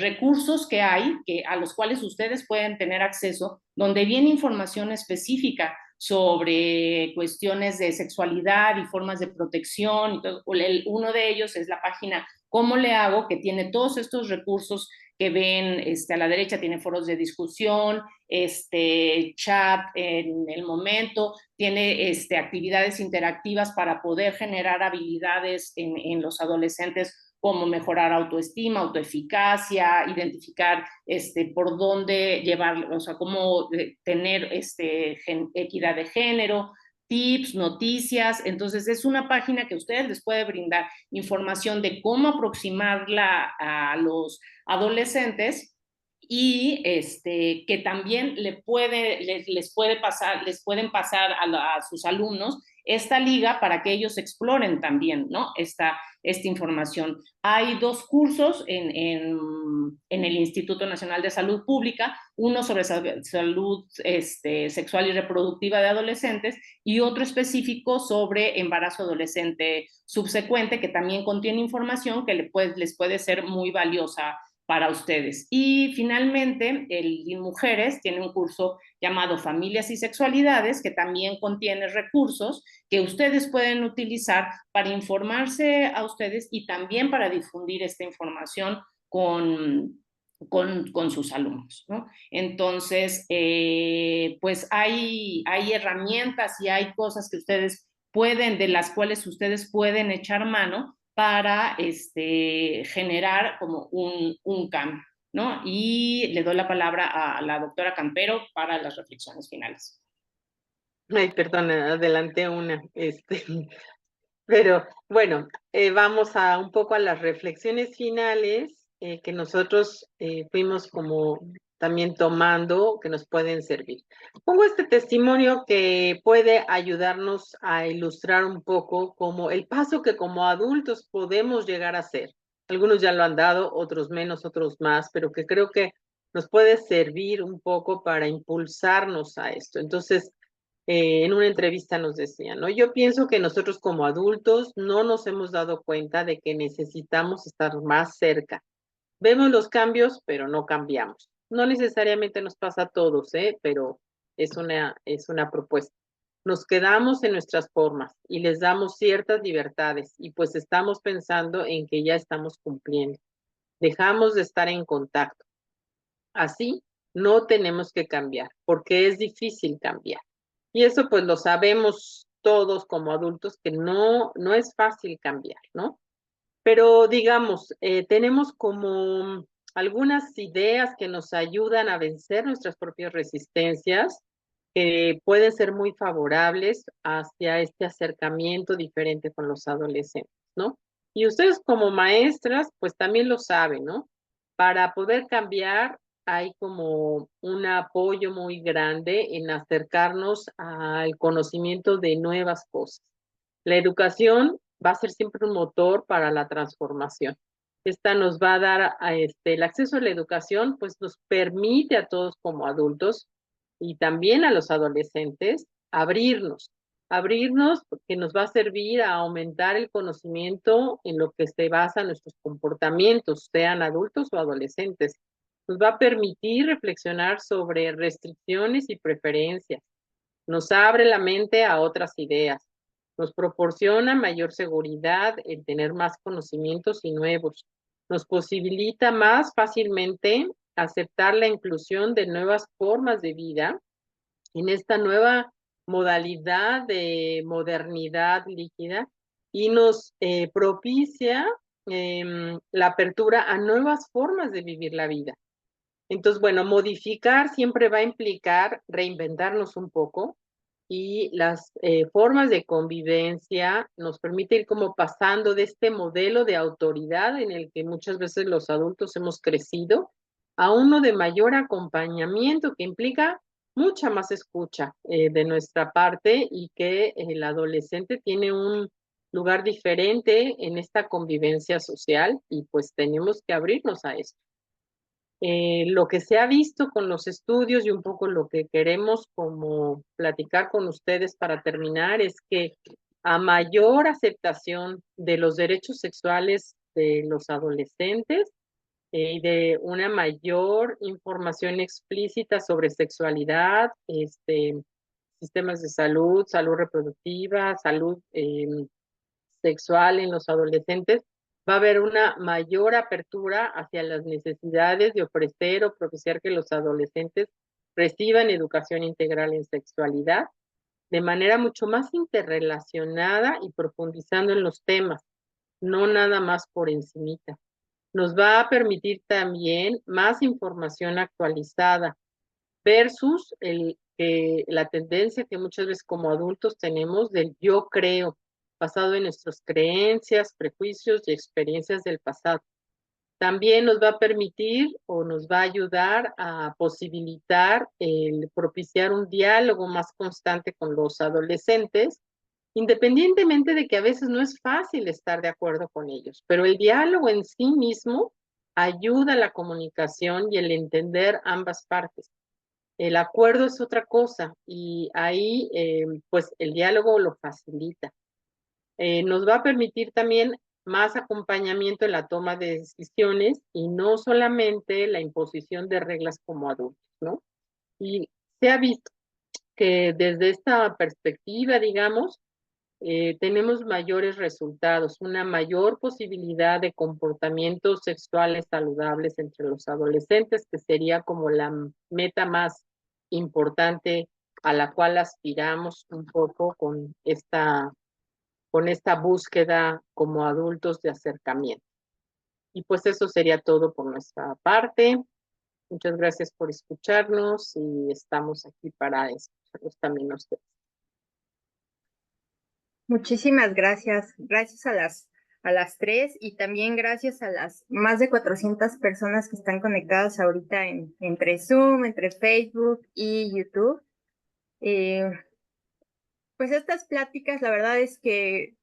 recursos que hay, a los cuales ustedes pueden tener acceso, donde viene información específica sobre cuestiones de sexualidad y formas de protección. Uno de ellos es la página ¿Cómo le hago?, que tiene todos estos recursos que ven a la derecha. Tiene foros de discusión, chat en el momento, tiene actividades interactivas para poder generar habilidades en los adolescentes, como mejorar autoestima, autoeficacia, identificar por dónde llevar, o sea, cómo tener equidad de género, tips, noticias. Entonces es una página que a ustedes les puede brindar información de cómo aproximarla a los adolescentes, y que también les pueden pasar a sus alumnos esta liga para que ellos exploren también, ¿no?, esta información. Hay 2 cursos en el Instituto Nacional de Salud Pública, uno sobre salud sexual y reproductiva de adolescentes y otro específico sobre embarazo adolescente subsecuente, que también contiene información que les puede ser muy valiosa para ustedes. Y finalmente, el INMujeres tiene un curso llamado Familias y Sexualidades, que también contiene recursos que ustedes pueden utilizar para informarse a ustedes y también para difundir esta información con sus alumnos, ¿no? Entonces, pues hay herramientas y hay cosas que de las cuales ustedes pueden echar mano para generar como un cambio, ¿no? Y le doy la palabra a la doctora Campero para las reflexiones finales. Ay, perdón, adelanté una. Pero bueno, vamos un poco a las reflexiones finales, que nosotros fuimos como también tomando que nos pueden servir. Pongo este testimonio que puede ayudarnos a ilustrar un poco como el paso que como adultos podemos llegar a hacer. Algunos ya lo han dado, otros menos, otros más, pero que creo que nos puede servir un poco para impulsarnos a esto. Entonces, en una entrevista nos decían, ¿no? Yo pienso que nosotros como adultos no nos hemos dado cuenta de que necesitamos estar más cerca. Vemos los cambios, pero no cambiamos. No necesariamente nos pasa a todos, pero es una propuesta. Nos quedamos en nuestras formas y les damos ciertas libertades y pues estamos pensando en que ya estamos cumpliendo. Dejamos de estar en contacto. Así no tenemos que cambiar porque es difícil cambiar. Y eso pues lo sabemos todos como adultos que no es fácil cambiar, ¿no? Pero digamos, tenemos como algunas ideas que nos ayudan a vencer nuestras propias resistencias, que pueden ser muy favorables hacia este acercamiento diferente con los adolescentes, ¿no? Y ustedes como maestras, pues también lo saben, ¿no? Para poder cambiar hay como un apoyo muy grande en acercarnos al conocimiento de nuevas cosas. La educación va a ser siempre un motor para la transformación. Esta nos va a dar el acceso a la educación, pues nos permite a todos como adultos y también a los adolescentes abrirnos porque nos va a servir a aumentar el conocimiento en lo que se basa nuestros comportamientos, sean adultos o adolescentes. Nos va a permitir reflexionar sobre restricciones y preferencias. Nos abre la mente a otras ideas. Nos proporciona mayor seguridad en tener más conocimientos y nuevos. Nos posibilita más fácilmente aceptar la inclusión de nuevas formas de vida en esta nueva modalidad de modernidad líquida y nos propicia la apertura a nuevas formas de vivir la vida. Entonces, bueno, modificar siempre va a implicar reinventarnos un poco y las formas de convivencia nos permite ir como pasando de este modelo de autoridad en el que muchas veces los adultos hemos crecido a uno de mayor acompañamiento que implica mucha más escucha de nuestra parte y que el adolescente tiene un lugar diferente en esta convivencia social y pues tenemos que abrirnos a esto. Lo que se ha visto con los estudios y un poco lo que queremos como platicar con ustedes para terminar es que a mayor aceptación de los derechos sexuales de los adolescentes y de una mayor información explícita sobre sexualidad, sistemas de salud, salud reproductiva, salud sexual en los adolescentes, va a haber una mayor apertura hacia las necesidades de ofrecer o propiciar que los adolescentes reciban educación integral en sexualidad de manera mucho más interrelacionada y profundizando en los temas, no nada más por encimita. Nos va a permitir también más información actualizada versus la tendencia que muchas veces como adultos tenemos del yo creo, basado en nuestras creencias, prejuicios y experiencias del pasado. También nos va a permitir o nos va a ayudar a posibilitar el propiciar un diálogo más constante con los adolescentes, independientemente de que a veces no es fácil estar de acuerdo con ellos, pero el diálogo en sí mismo ayuda a la comunicación y el entender ambas partes. El acuerdo es otra cosa y ahí pues el diálogo lo facilita. Nos va a permitir también más acompañamiento en la toma de decisiones y no solamente la imposición de reglas como adultos, ¿no? Y se ha visto que desde esta perspectiva, digamos, tenemos mayores resultados, una mayor posibilidad de comportamientos sexuales saludables entre los adolescentes, que sería como la meta más importante a la cual aspiramos un poco con esta búsqueda como adultos de acercamiento. Y pues eso sería todo por nuestra parte. Muchas gracias por escucharnos y estamos aquí para escucharlos también ustedes. Muchísimas gracias. Gracias a las a las 3 y también gracias a las más de 400 personas que están conectadas ahorita entre Zoom, entre Facebook y YouTube. Pues estas pláticas, la verdad es que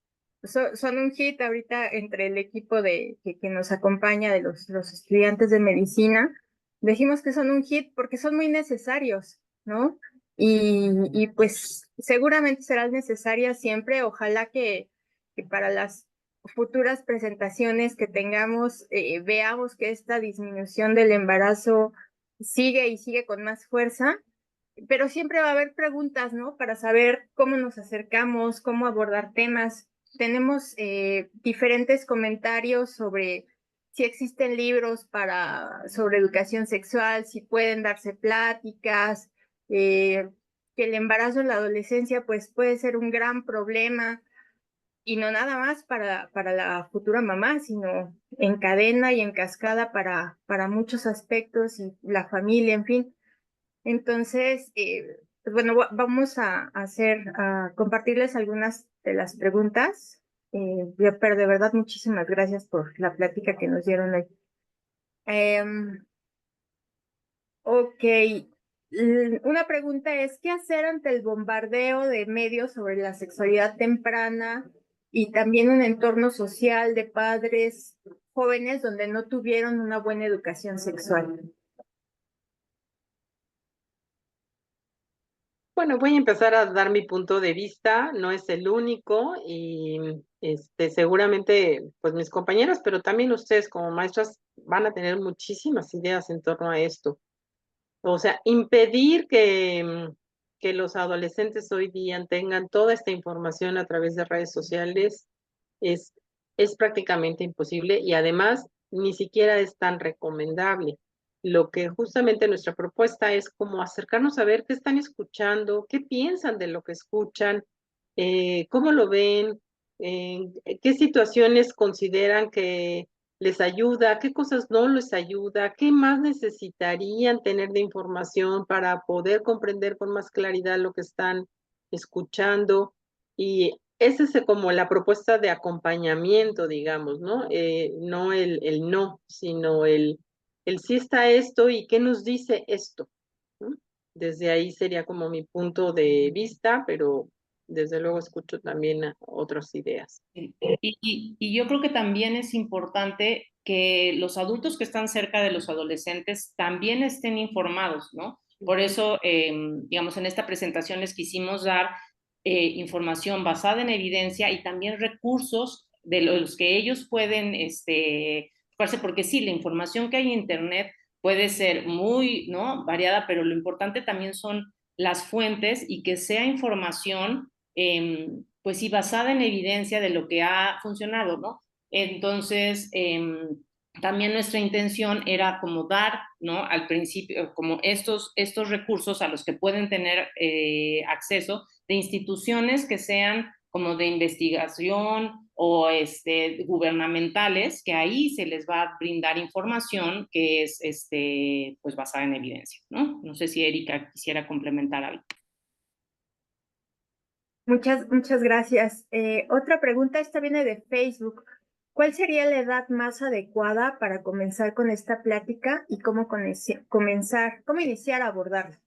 son un hit ahorita entre el equipo que nos acompaña de los estudiantes de medicina. Decimos que son un hit porque son muy necesarios, ¿no? Y pues seguramente serán necesarias siempre. Ojalá que para las futuras presentaciones que tengamos, veamos que esta disminución del embarazo sigue y sigue con más fuerza, pero siempre va a haber preguntas, ¿no? Para saber cómo nos acercamos, cómo abordar temas. Tenemos diferentes comentarios sobre si existen libros sobre educación sexual, si pueden darse pláticas, que el embarazo en la adolescencia pues puede ser un gran problema y no nada más para la futura mamá, sino en cadena y en cascada para muchos aspectos y la familia, en fin. Entonces, pues bueno, vamos a compartirles algunas de las preguntas. Pero de verdad, muchísimas gracias por la plática que nos dieron hoy. Ok, una pregunta es, ¿qué hacer ante el bombardeo de medios sobre la sexualidad temprana y también un entorno social de padres jóvenes donde no tuvieron una buena educación sexual? Bueno, voy a empezar a dar mi punto de vista, no es el único y seguramente pues mis compañeras, pero también ustedes como maestras van a tener muchísimas ideas en torno a esto. O sea, impedir que los adolescentes hoy día tengan toda esta información a través de redes sociales es, es prácticamente imposible y además ni siquiera es tan recomendable. Lo que justamente nuestra propuesta es como acercarnos a ver qué están escuchando, qué piensan de lo que escuchan, cómo lo ven, qué situaciones consideran que les ayuda, qué cosas no les ayuda, qué más necesitarían tener de información para poder comprender con más claridad lo que están escuchando. Y esa es como la propuesta de acompañamiento, digamos, ¿no? No el no, sino el sí está esto y qué nos dice esto, ¿no? Desde ahí sería como mi punto de vista, pero desde luego escucho también otras ideas. Y yo creo que también es importante que los adultos que están cerca de los adolescentes también estén informados, ¿no? Por eso, digamos, en esta presentación les quisimos dar información basada en evidencia y también recursos de los que ellos pueden, porque sí, la información que hay en Internet puede ser muy, ¿no? Variada, pero lo importante también son las fuentes y que sea información pues sí, basada en evidencia de lo que ha funcionado, ¿no? Entonces, también nuestra intención era como dar, ¿no? Al principio, como estos recursos a los que pueden tener acceso de instituciones que sean como de investigación o gubernamentales, que ahí se les va a brindar información que es pues basada en evidencia, ¿no? No sé si Erika quisiera complementar algo. Muchas gracias. Otra pregunta, esta viene de Facebook. ¿Cuál sería la edad más adecuada para comenzar con esta plática y cómo iniciar a abordarla?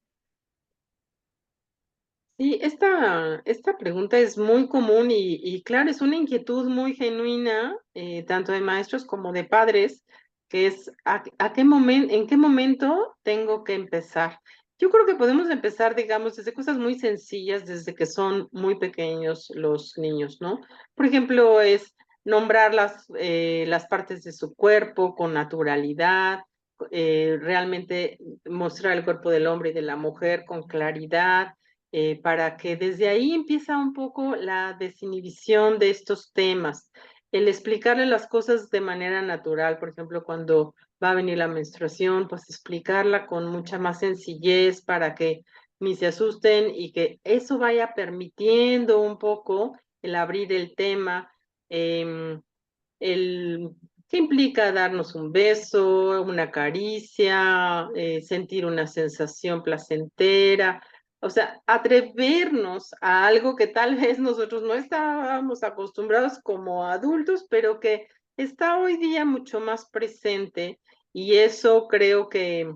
Sí, esta pregunta es muy común y claro, es una inquietud muy genuina, tanto de maestros como de padres, que es en qué momento tengo que empezar. Yo creo que podemos empezar, digamos, desde cosas muy sencillas, desde que son muy pequeños los niños, ¿no? Por ejemplo, es nombrar las partes de su cuerpo con naturalidad, realmente mostrar el cuerpo del hombre y de la mujer con claridad, para que desde ahí empieza un poco la desinhibición de estos temas, el explicarle las cosas de manera natural, por ejemplo, cuando va a venir la menstruación, pues explicarla con mucha más sencillez para que ni se asusten y que eso vaya permitiendo un poco el abrir el tema, el ¿qué implica darnos un beso, una caricia, sentir una sensación placentera? O sea, atrevernos a algo que tal vez nosotros no estábamos acostumbrados como adultos, pero que está hoy día mucho más presente, y eso creo que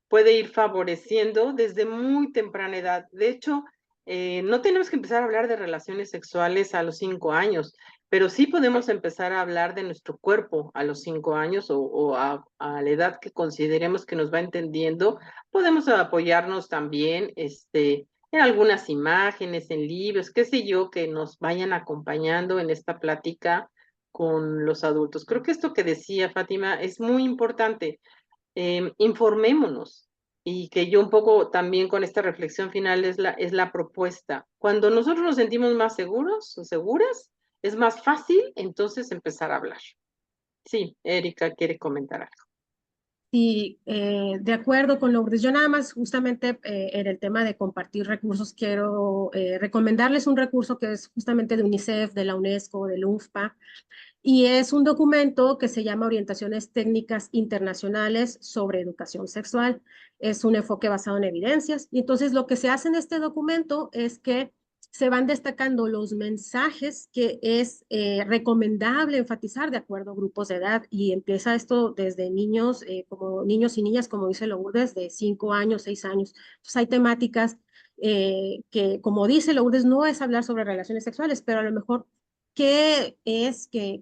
puede ir favoreciendo desde muy temprana edad. De hecho, no tenemos que empezar a hablar de relaciones sexuales a los 5 años, pero sí podemos empezar a hablar de nuestro cuerpo a los 5 años o a la edad que consideremos que nos va entendiendo. Podemos apoyarnos también en algunas imágenes, en libros, qué sé yo, que nos vayan acompañando en esta plática con los adultos. Creo que esto que decía Fátima es muy importante. Informémonos, y que yo un poco también con esta reflexión final es la propuesta. Cuando nosotros nos sentimos más seguros o seguras, es más fácil entonces empezar a hablar. Sí, Erika quiere comentar algo. Sí, de acuerdo con Lourdes. Yo nada más justamente en el tema de compartir recursos quiero recomendarles un recurso que es justamente de UNICEF, de la UNESCO, del UNFPA, y es un documento que se llama Orientaciones Técnicas Internacionales sobre Educación Sexual. Es un enfoque basado en evidencias. Y entonces lo que se hace en este documento es que se van destacando los mensajes que es recomendable enfatizar de acuerdo a grupos de edad, y empieza esto desde niños, como niños y niñas, como dice Lourdes, de 5 años, 6 años. Entonces hay temáticas que, como dice Lourdes, no es hablar sobre relaciones sexuales, pero a lo mejor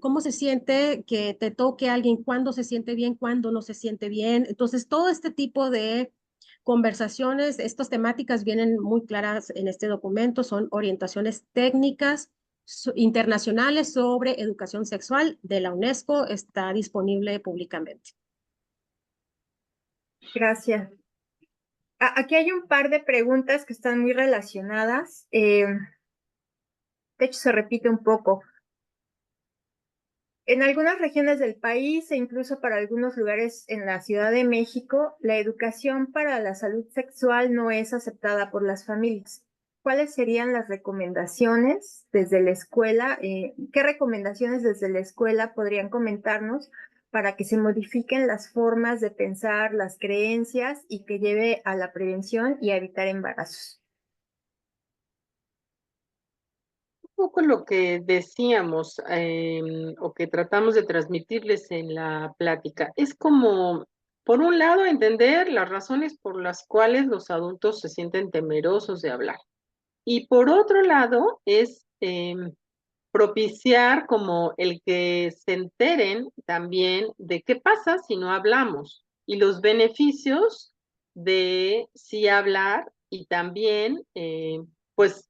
cómo se siente que te toque a alguien, cuándo se siente bien, cuándo no se siente bien. Entonces, todo este tipo de conversaciones, estas temáticas vienen muy claras en este documento, son orientaciones técnicas internacionales sobre educación sexual de la UNESCO, está disponible públicamente. Gracias. Aquí hay un par de preguntas que están muy relacionadas. De hecho, se repite un poco. En algunas regiones del país e incluso para algunos lugares en la Ciudad de México, la educación para la salud sexual no es aceptada por las familias. ¿Cuáles serían las recomendaciones desde la escuela? ¿Qué recomendaciones desde la escuela podrían comentarnos para que se modifiquen las formas de pensar, las creencias y que lleve a la prevención y a evitar embarazos? Poco lo que decíamos o que tratamos de transmitirles en la plática. Es como, por un lado, entender las razones por las cuales los adultos se sienten temerosos de hablar. Y por otro lado, es propiciar como el que se enteren también de qué pasa si no hablamos y los beneficios de sí hablar, y también, pues,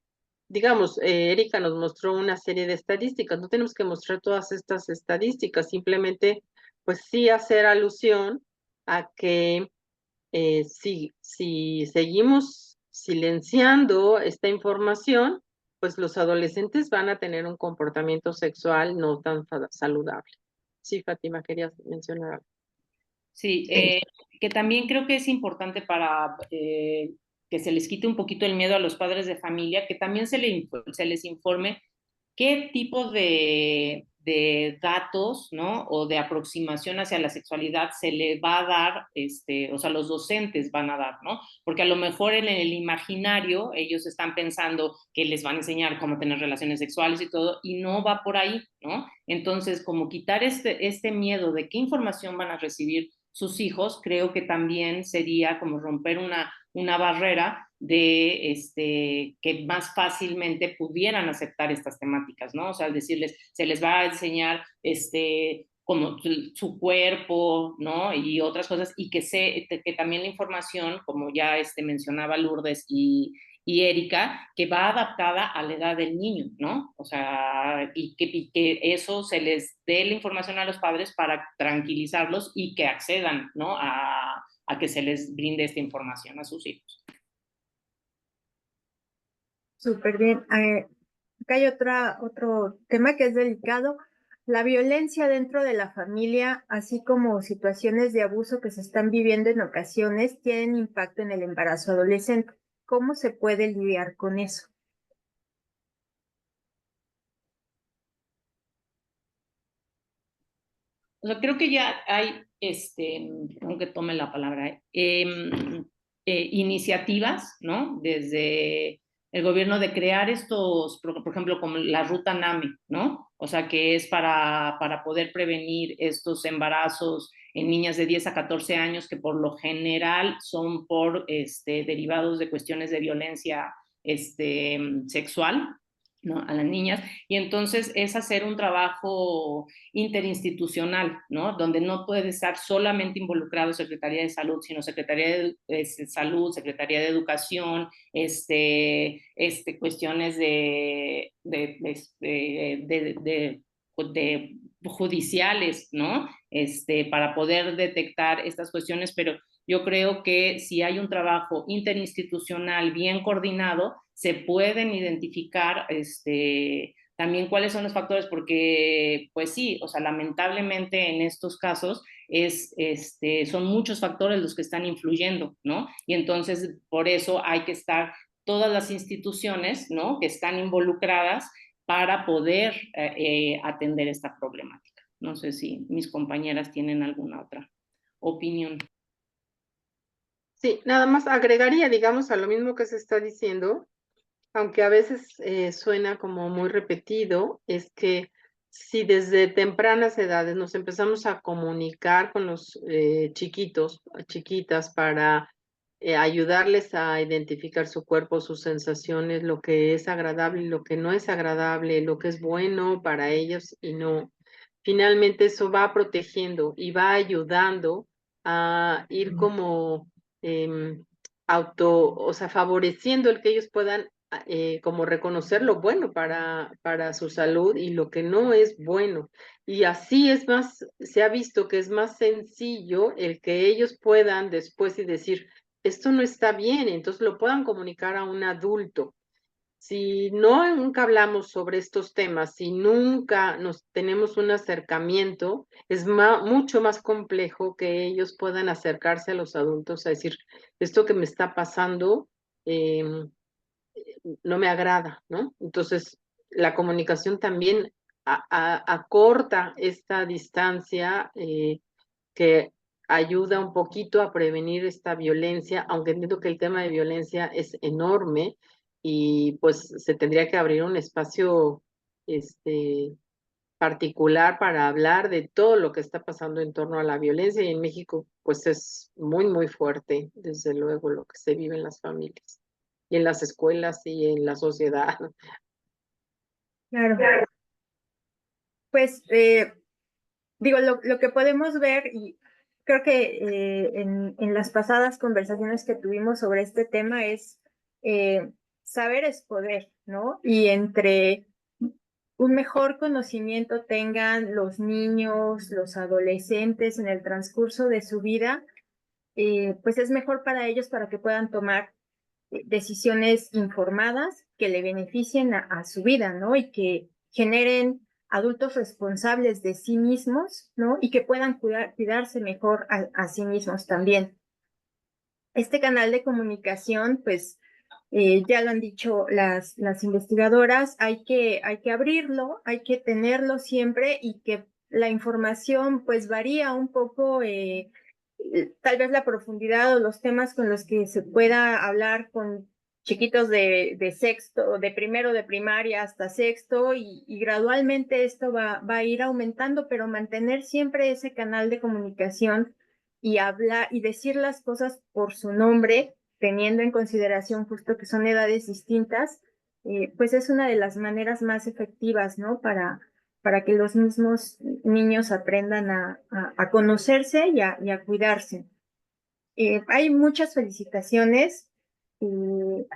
digamos, Erika nos mostró una serie de estadísticas. No tenemos que mostrar todas estas estadísticas, simplemente, pues sí hacer alusión a que si seguimos silenciando esta información, pues los adolescentes van a tener un comportamiento sexual no tan saludable. Sí, Fátima, querías mencionar algo. Sí, que también creo que es importante para que se les quite un poquito el miedo a los padres de familia, que también se les informe qué tipo de datos, ¿no? O de aproximación hacia la sexualidad se le va a dar, o sea, los docentes van a dar, ¿no? Porque a lo mejor en el imaginario ellos están pensando que les van a enseñar cómo tener relaciones sexuales y todo, y no va por ahí, ¿no? Entonces, como quitar este miedo de qué información van a recibir sus hijos, creo que también sería como romper una barrera de que más fácilmente pudieran aceptar estas temáticas, ¿no? O sea, decirles, se les va a enseñar como su cuerpo, ¿no? Y otras cosas, y que también la información, como ya mencionaba Lourdes y Erika, que va adaptada a la edad del niño, ¿no? O sea, y que eso se les dé la información a los padres para tranquilizarlos y que accedan, ¿no? A que se les brinde esta información a sus hijos. Súper bien. Acá hay otro tema que es delicado. La violencia dentro de la familia, así como situaciones de abuso que se están viviendo en ocasiones, tienen impacto en el embarazo adolescente. ¿Cómo se puede lidiar con eso? O sea, creo que ya hay, aunque tome la palabra, iniciativas, ¿no? Desde el gobierno de crear estos, por ejemplo, como la ruta NAMI, ¿no? O sea, que es para poder prevenir estos embarazos en niñas de 10 a 14 años que por lo general son por derivados de cuestiones de violencia sexual, ¿no? A las niñas. Y entonces es hacer un trabajo interinstitucional, ¿no? Donde no puede estar solamente involucrado Secretaría de Salud, sino Secretaría de Salud, Secretaría de Educación, cuestiones de judiciales, ¿no? Para poder detectar estas cuestiones, pero yo creo que si hay un trabajo interinstitucional bien coordinado, se pueden identificar también cuáles son los factores, porque pues sí, o sea, lamentablemente en estos casos son muchos factores los que están influyendo, ¿no? Y entonces por eso hay que estar todas las instituciones, ¿no? Que están involucradas para poder atender esta problemática. No sé si mis compañeras tienen alguna otra opinión. Sí, nada más agregaría, digamos, a lo mismo que se está diciendo, aunque a veces suena como muy repetido, es que si desde tempranas edades nos empezamos a comunicar con los chiquitos, chiquitas, para ayudarles a identificar su cuerpo, sus sensaciones, lo que es agradable y lo que no es agradable, lo que es bueno para ellos y no. Finalmente eso va protegiendo y va ayudando a ir como o sea, favoreciendo el que ellos puedan como reconocer lo bueno para su salud y lo que no es bueno. Y así es más, se ha visto que es más sencillo el que ellos puedan después y decir, esto no está bien, entonces lo puedan comunicar a un adulto. Si nunca hablamos sobre estos temas, si nunca nos tenemos un acercamiento, es mucho más complejo que ellos puedan acercarse a los adultos a decir, esto que me está pasando no me agrada, ¿no? Entonces, la comunicación también acorta esta distancia que ayuda un poquito a prevenir esta violencia, aunque entiendo que el tema de violencia es enorme y pues se tendría que abrir un espacio particular para hablar de todo lo que está pasando en torno a la violencia y en México pues es muy, muy fuerte, desde luego, lo que se vive en las familias y en las escuelas y en la sociedad. Claro. Pues digo, lo que podemos ver, y creo que en las pasadas conversaciones que tuvimos sobre este tema es saber es poder, ¿no? Y entre un mejor conocimiento tengan los niños, los adolescentes en el transcurso de su vida, pues es mejor para ellos para que puedan tomar decisiones informadas que le beneficien a su vida, ¿no? Y que generen adultos responsables de sí mismos, ¿no? Y que puedan cuidarse mejor a sí mismos también. Este canal de comunicación, pues, ya lo han dicho las investigadoras, hay que abrirlo, hay que tenerlo siempre y que la información, pues, varía un poco, tal vez la profundidad o los temas con los que se pueda hablar con chiquitos de sexto, de primero de primaria hasta sexto, y gradualmente esto va a ir aumentando, pero mantener siempre ese canal de comunicación y hablar y decir las cosas por su nombre, teniendo en consideración justo que son edades distintas, pues es una de las maneras más efectivas, ¿no? Para que los mismos niños aprendan a conocerse y a cuidarse. Hay muchas felicitaciones.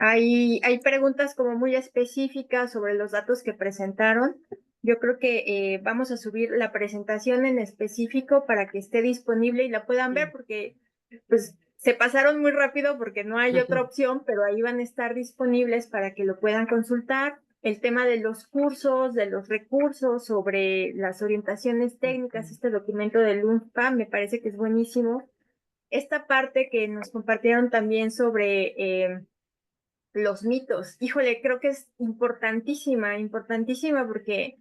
Hay preguntas como muy específicas sobre los datos que presentaron. Yo creo que vamos a subir la presentación en específico para que esté disponible y la puedan ver, porque pues se pasaron muy rápido porque no hay otra opción, pero ahí van a estar disponibles para que lo puedan consultar. El tema de los cursos, de los recursos sobre las orientaciones técnicas, este documento del UNFPA me parece que es buenísimo. Esta parte que nos compartieron también sobre los mitos, híjole, creo que es importantísima, importantísima, porque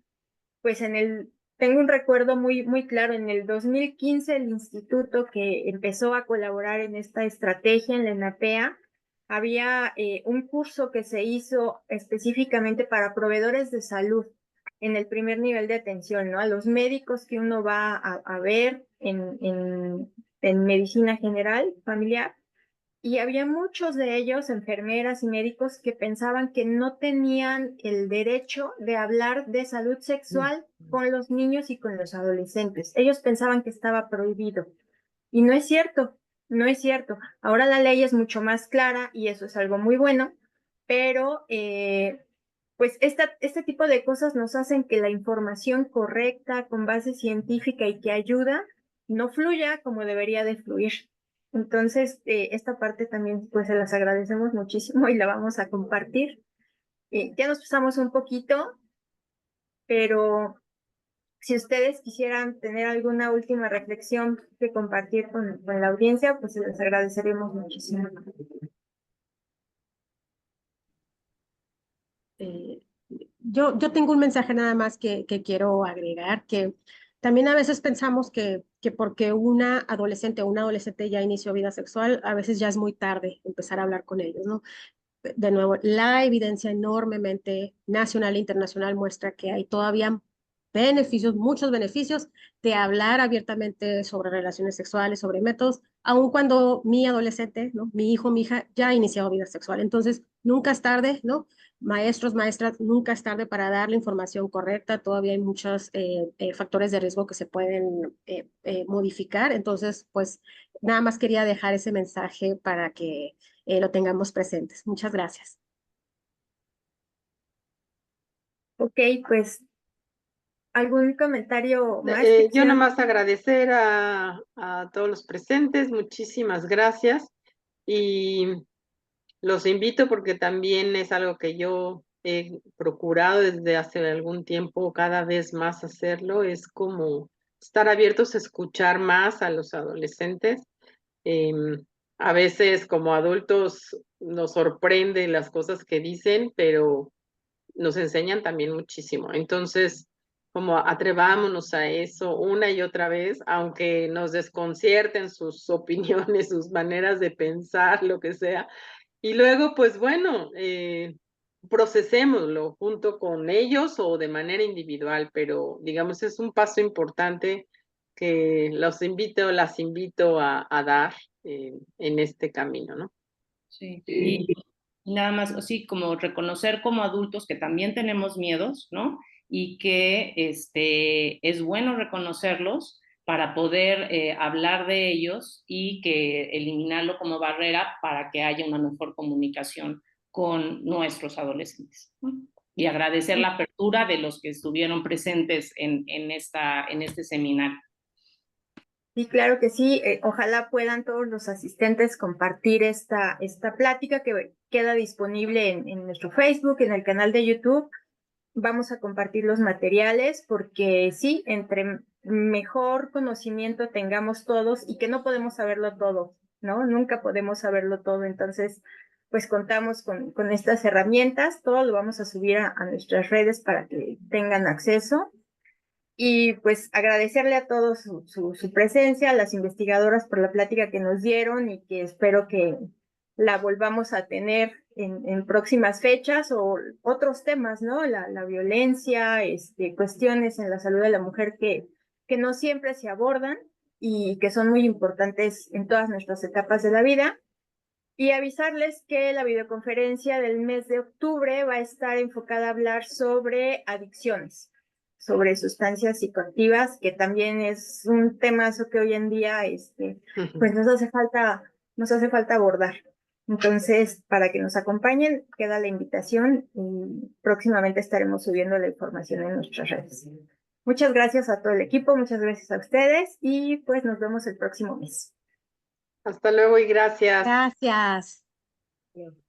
pues en el tengo un recuerdo muy claro. En el 2015, el instituto que empezó a colaborar en esta estrategia en la ENAPEA, había un curso que se hizo específicamente para proveedores de salud en el primer nivel de atención, ¿no? A los médicos que uno va a ver en medicina general, familiar, y había muchos de ellos, enfermeras y médicos, que pensaban que no tenían el derecho de hablar de salud sexual con los niños y con los adolescentes. Ellos pensaban que estaba prohibido. Y no es cierto, no es cierto. Ahora la ley es mucho más clara y eso es algo muy bueno, pero pues este tipo de cosas nos hacen que la información correcta, con base científica y que ayuda, no fluya como debería de fluir. Entonces, esta parte también pues se las agradecemos muchísimo y la vamos a compartir. Ya nos pasamos un poquito, pero si ustedes quisieran tener alguna última reflexión que compartir con la audiencia, pues les agradeceríamos muchísimo. Yo tengo un mensaje nada más que quiero agregar, que también a veces pensamos que porque una adolescente o un adolescente ya inició vida sexual, a veces ya es muy tarde empezar a hablar con ellos, ¿no? De nuevo, la evidencia enormemente nacional e internacional muestra que hay todavía beneficios, muchos beneficios de hablar abiertamente sobre relaciones sexuales, sobre métodos, aun cuando mi adolescente, ¿no? Mi hijo, mi hija ya ha iniciado vida sexual. Entonces, nunca es tarde, ¿no? Maestros, maestras, nunca es tarde para dar la información correcta. Todavía hay muchos factores de riesgo que se pueden modificar. Entonces, pues nada más quería dejar ese mensaje para que lo tengamos presentes. Muchas gracias. Ok, pues, ¿algún comentario más? Yo nomás agradecer a todos los presentes, muchísimas gracias, y los invito porque también es algo que yo he procurado desde hace algún tiempo cada vez más hacerlo, es como estar abiertos a escuchar más a los adolescentes. A veces como adultos nos sorprende las cosas que dicen, pero nos enseñan también muchísimo. Entonces, como atrevámonos a eso una y otra vez, aunque nos desconcierten sus opiniones, sus maneras de pensar, lo que sea. Y luego, pues bueno, procesémoslo junto con ellos o de manera individual, pero digamos es un paso importante que las invito a dar en este camino, ¿no? Sí. Y nada más, así como reconocer como adultos que también tenemos miedos, ¿no? Y que es bueno reconocerlos para poder hablar de ellos y que eliminarlo como barrera para que haya una mejor comunicación con nuestros adolescentes, ¿no? Y agradecer la apertura de los que estuvieron presentes en este seminario. Sí, claro que sí. Ojalá puedan todos los asistentes compartir esta plática que queda disponible en nuestro Facebook, en el canal de YouTube. Vamos a compartir los materiales porque sí, entre mejor conocimiento tengamos todos y que no podemos saberlo todo, ¿no? Nunca podemos saberlo todo. Entonces, pues contamos con estas herramientas. Todo lo vamos a subir a nuestras redes para que tengan acceso. Y pues agradecerle a todos su presencia, a las investigadoras por la plática que nos dieron y que espero que la volvamos a tener en próximas fechas o otros temas, ¿no? La violencia, cuestiones en la salud de la mujer que no siempre se abordan y que son muy importantes en todas nuestras etapas de la vida. Y avisarles que la videoconferencia del mes de octubre va a estar enfocada a hablar sobre adicciones, sobre sustancias psicoactivas, que también es un temazo que hoy en día pues nos hace falta abordar. Entonces, para que nos acompañen, queda la invitación y próximamente estaremos subiendo la información en nuestras redes. Muchas gracias a todo el equipo, muchas gracias a ustedes y pues nos vemos el próximo mes. Hasta luego y gracias. Gracias. Bien.